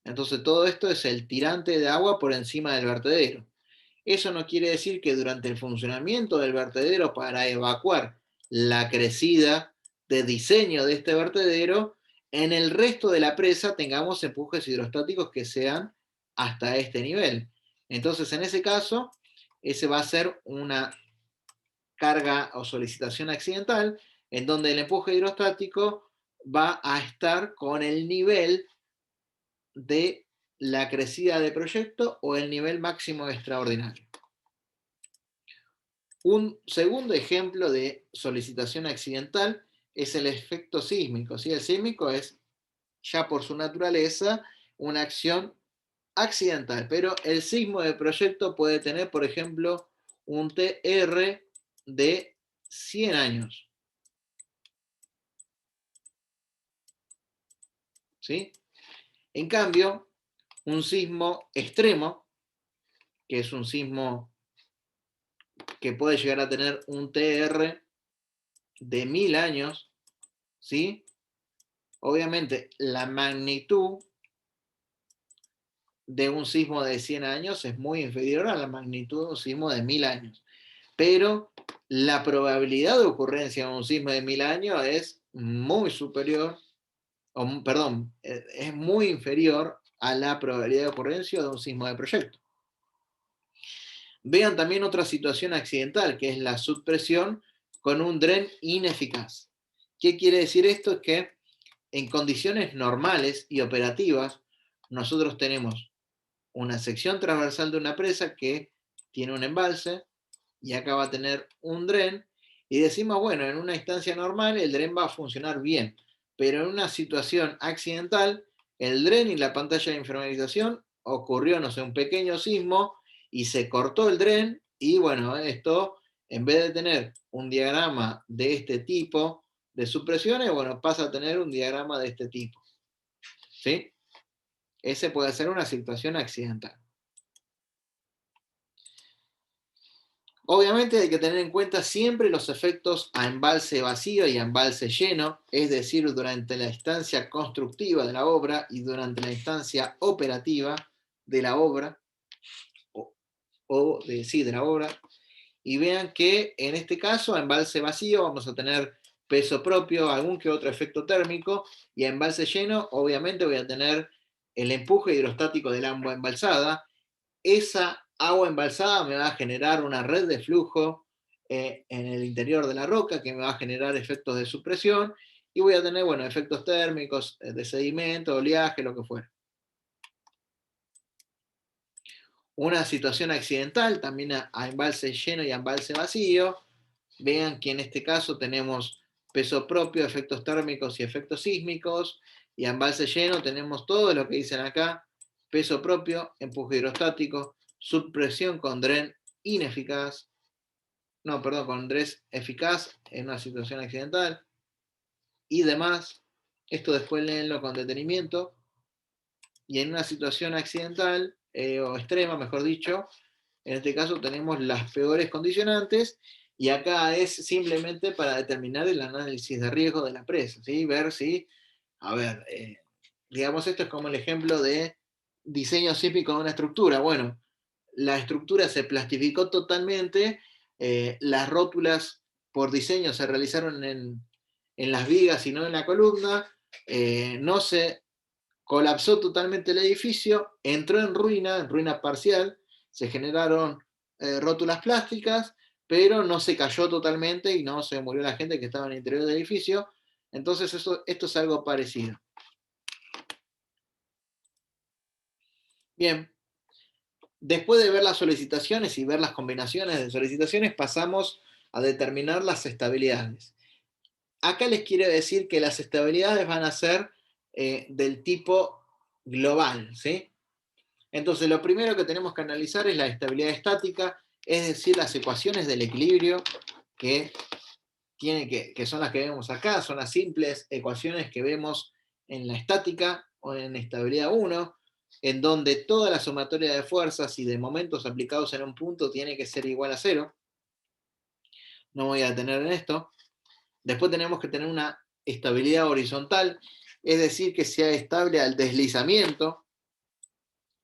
Entonces todo esto es el tirante de agua por encima del vertedero. Eso no quiere decir que durante el funcionamiento del vertedero para evacuar la crecida de diseño de este vertedero, en el resto de la presa tengamos empujes hidrostáticos que sean hasta este nivel. Entonces, en ese caso, ese va a ser una carga o solicitación accidental, en donde el empuje hidrostático va a estar con el nivel de la crecida de proyecto o el nivel máximo extraordinario. Un segundo ejemplo de solicitación accidental es el efecto sísmico, ¿sí? El sísmico es, ya por su naturaleza, una acción accidental, pero el sismo de proyecto puede tener, por ejemplo, un TR de 100 años, ¿sí? En cambio, un sismo extremo, que es un sismo que puede llegar a tener un TR de 1000 años, ¿sí? Obviamente, la magnitud de un sismo de 100 años es muy inferior a la magnitud de un sismo de 1000 años. Pero la probabilidad de ocurrencia de un sismo de 1000 años es muy superior, perdón, es muy inferior a la probabilidad de ocurrencia de un sismo de proyecto. Vean también otra situación accidental, que es la subpresión con un dren ineficaz. ¿Qué quiere decir esto? Es que en condiciones normales y operativas, nosotros tenemos una sección transversal de una presa que tiene un embalse y acá va a tener un dren, y decimos, bueno, en una instancia normal el dren va a funcionar bien, pero en una situación accidental, el dren y la pantalla de inframericización ocurrió, no sé, un pequeño sismo y se cortó el dren, y bueno, esto, en vez de tener un diagrama de este tipo de supresiones, bueno, pasa a tener un diagrama de este tipo, ¿sí? Ese puede ser una situación accidental. Obviamente hay que tener en cuenta siempre los efectos a embalse vacío y a embalse lleno, es decir, durante la instancia constructiva de la obra y durante la instancia operativa de la obra, de la obra. Y vean que en este caso a embalse vacío vamos a tener peso propio, algún que otro efecto térmico, y a embalse lleno obviamente voy a tener el empuje hidrostático del agua embalsada. Esa agua embalsada me va a generar una red de flujo en el interior de la roca que me va a generar efectos de supresión, y voy a tener, bueno, efectos térmicos, de sedimento, oleaje, lo que fuera. Una situación accidental también a embalse lleno y a embalse vacío. Vean que en este caso tenemos peso propio, efectos térmicos y efectos sísmicos, y a embalse lleno tenemos todo lo que dicen acá: peso propio, empuje hidrostático, subpresión con dren ineficaz, no, perdón, con dren eficaz en una situación accidental y demás. Esto después léenlo con detenimiento. Y en una situación accidental, o extrema, mejor dicho, en este caso tenemos las peores condicionantes, y acá es simplemente para determinar el análisis de riesgo de la presa, ¿sí? Ver si, a ver, digamos, esto es como el ejemplo de diseño sísmico de una estructura. Bueno, la estructura se plastificó totalmente, las rótulas por diseño se realizaron en las vigas y no en la columna, no se colapsó totalmente el edificio, entró en ruina parcial, se generaron rótulas plásticas, pero no se cayó totalmente y no se murió la gente que estaba en el interior del edificio. Entonces esto es algo parecido. Bien. Después de ver las solicitaciones y ver las combinaciones de solicitaciones, pasamos a determinar las estabilidades. Acá les quiero decir que las estabilidades van a ser del tipo global, ¿sí? Entonces, lo primero que tenemos que analizar es la estabilidad estática, es decir, las ecuaciones del equilibrio que son las que vemos acá, son las simples ecuaciones que vemos en la estática o en estabilidad 1, en donde toda la sumatoria de fuerzas y de momentos aplicados en un punto tiene que ser igual a 0. No voy a detener en esto. Después tenemos que tener una estabilidad horizontal, es decir, que sea estable al deslizamiento.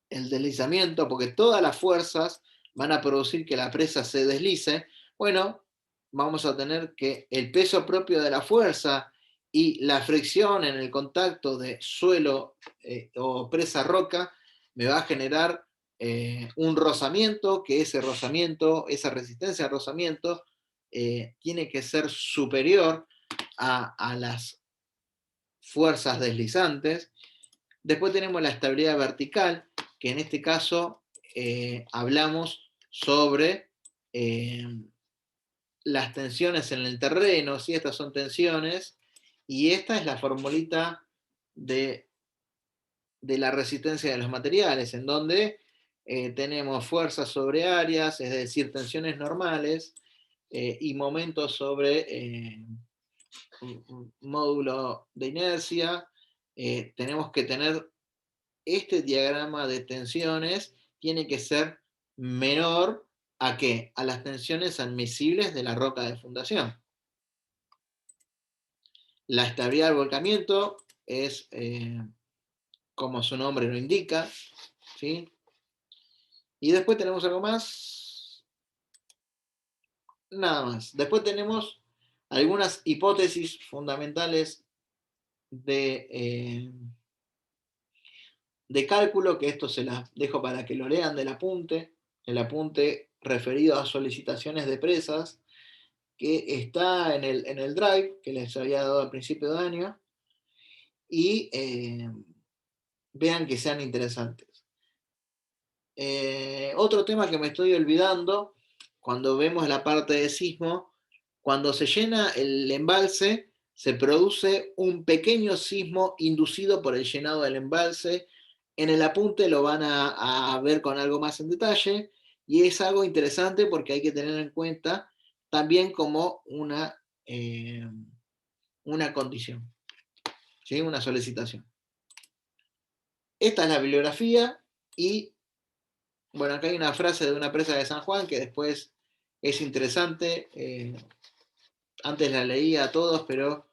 El deslizamiento, porque todas las fuerzas van a producir que la presa se deslice. Bueno, vamos a tener que el peso propio de la fuerza y la fricción en el contacto de suelo o presa roca me va a generar un rozamiento, que ese rozamiento, esa resistencia al rozamiento, tiene que ser superior a las fuerzas deslizantes. Después tenemos la estabilidad vertical, que en este caso hablamos sobre las tensiones en el terreno, ¿sí? Estas son tensiones, y esta es la formulita de la resistencia de los materiales, en donde tenemos fuerzas sobre áreas, es decir, tensiones normales, y momentos sobre módulo de inercia. Tenemos que tener este diagrama de tensiones, tiene que ser menor ¿a qué? A las tensiones admisibles de la roca de fundación. La estabilidad del volcamiento es, como su nombre lo indica, ¿sí? Y después tenemos algo más. Nada más. Después tenemos algunas hipótesis fundamentales de cálculo, que esto se las dejo para que lo lean del apunte, el apunte referido a solicitaciones de presas, que está en el Drive, que les había dado al principio de año, y vean que sean interesantes. Otro tema que me estoy olvidando, cuando vemos la parte de sismo, cuando se llena el embalse, se produce un pequeño sismo inducido por el llenado del embalse. En el apunte lo van a ver con algo más en detalle, y es algo interesante porque hay que tener en cuenta también como una condición, ¿sí? Una solicitación. Esta es la bibliografía, y bueno, acá hay una frase de una presa de San Juan que después es interesante. Antes la leía a todos, pero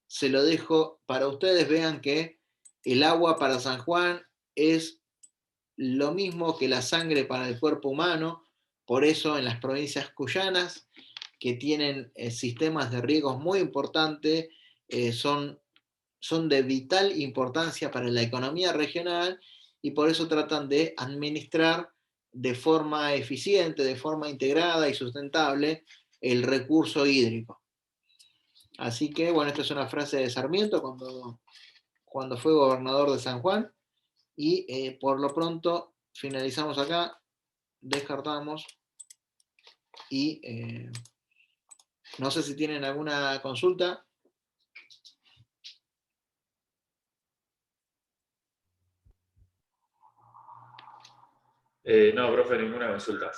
se lo dejo para ustedes. Vean que el agua para San Juan es lo mismo que la sangre para el cuerpo humano. Por eso en las provincias cuyanas, que tienen sistemas de riegos muy importantes, son de vital importancia para la economía regional, y por eso tratan de administrar de forma eficiente, de forma integrada y sustentable el recurso hídrico. Así que, bueno, esta es una frase de Sarmiento cuando fue gobernador de San Juan, y por lo pronto finalizamos acá, descartamos, y no sé si tienen alguna consulta. No, profe, ninguna consulta.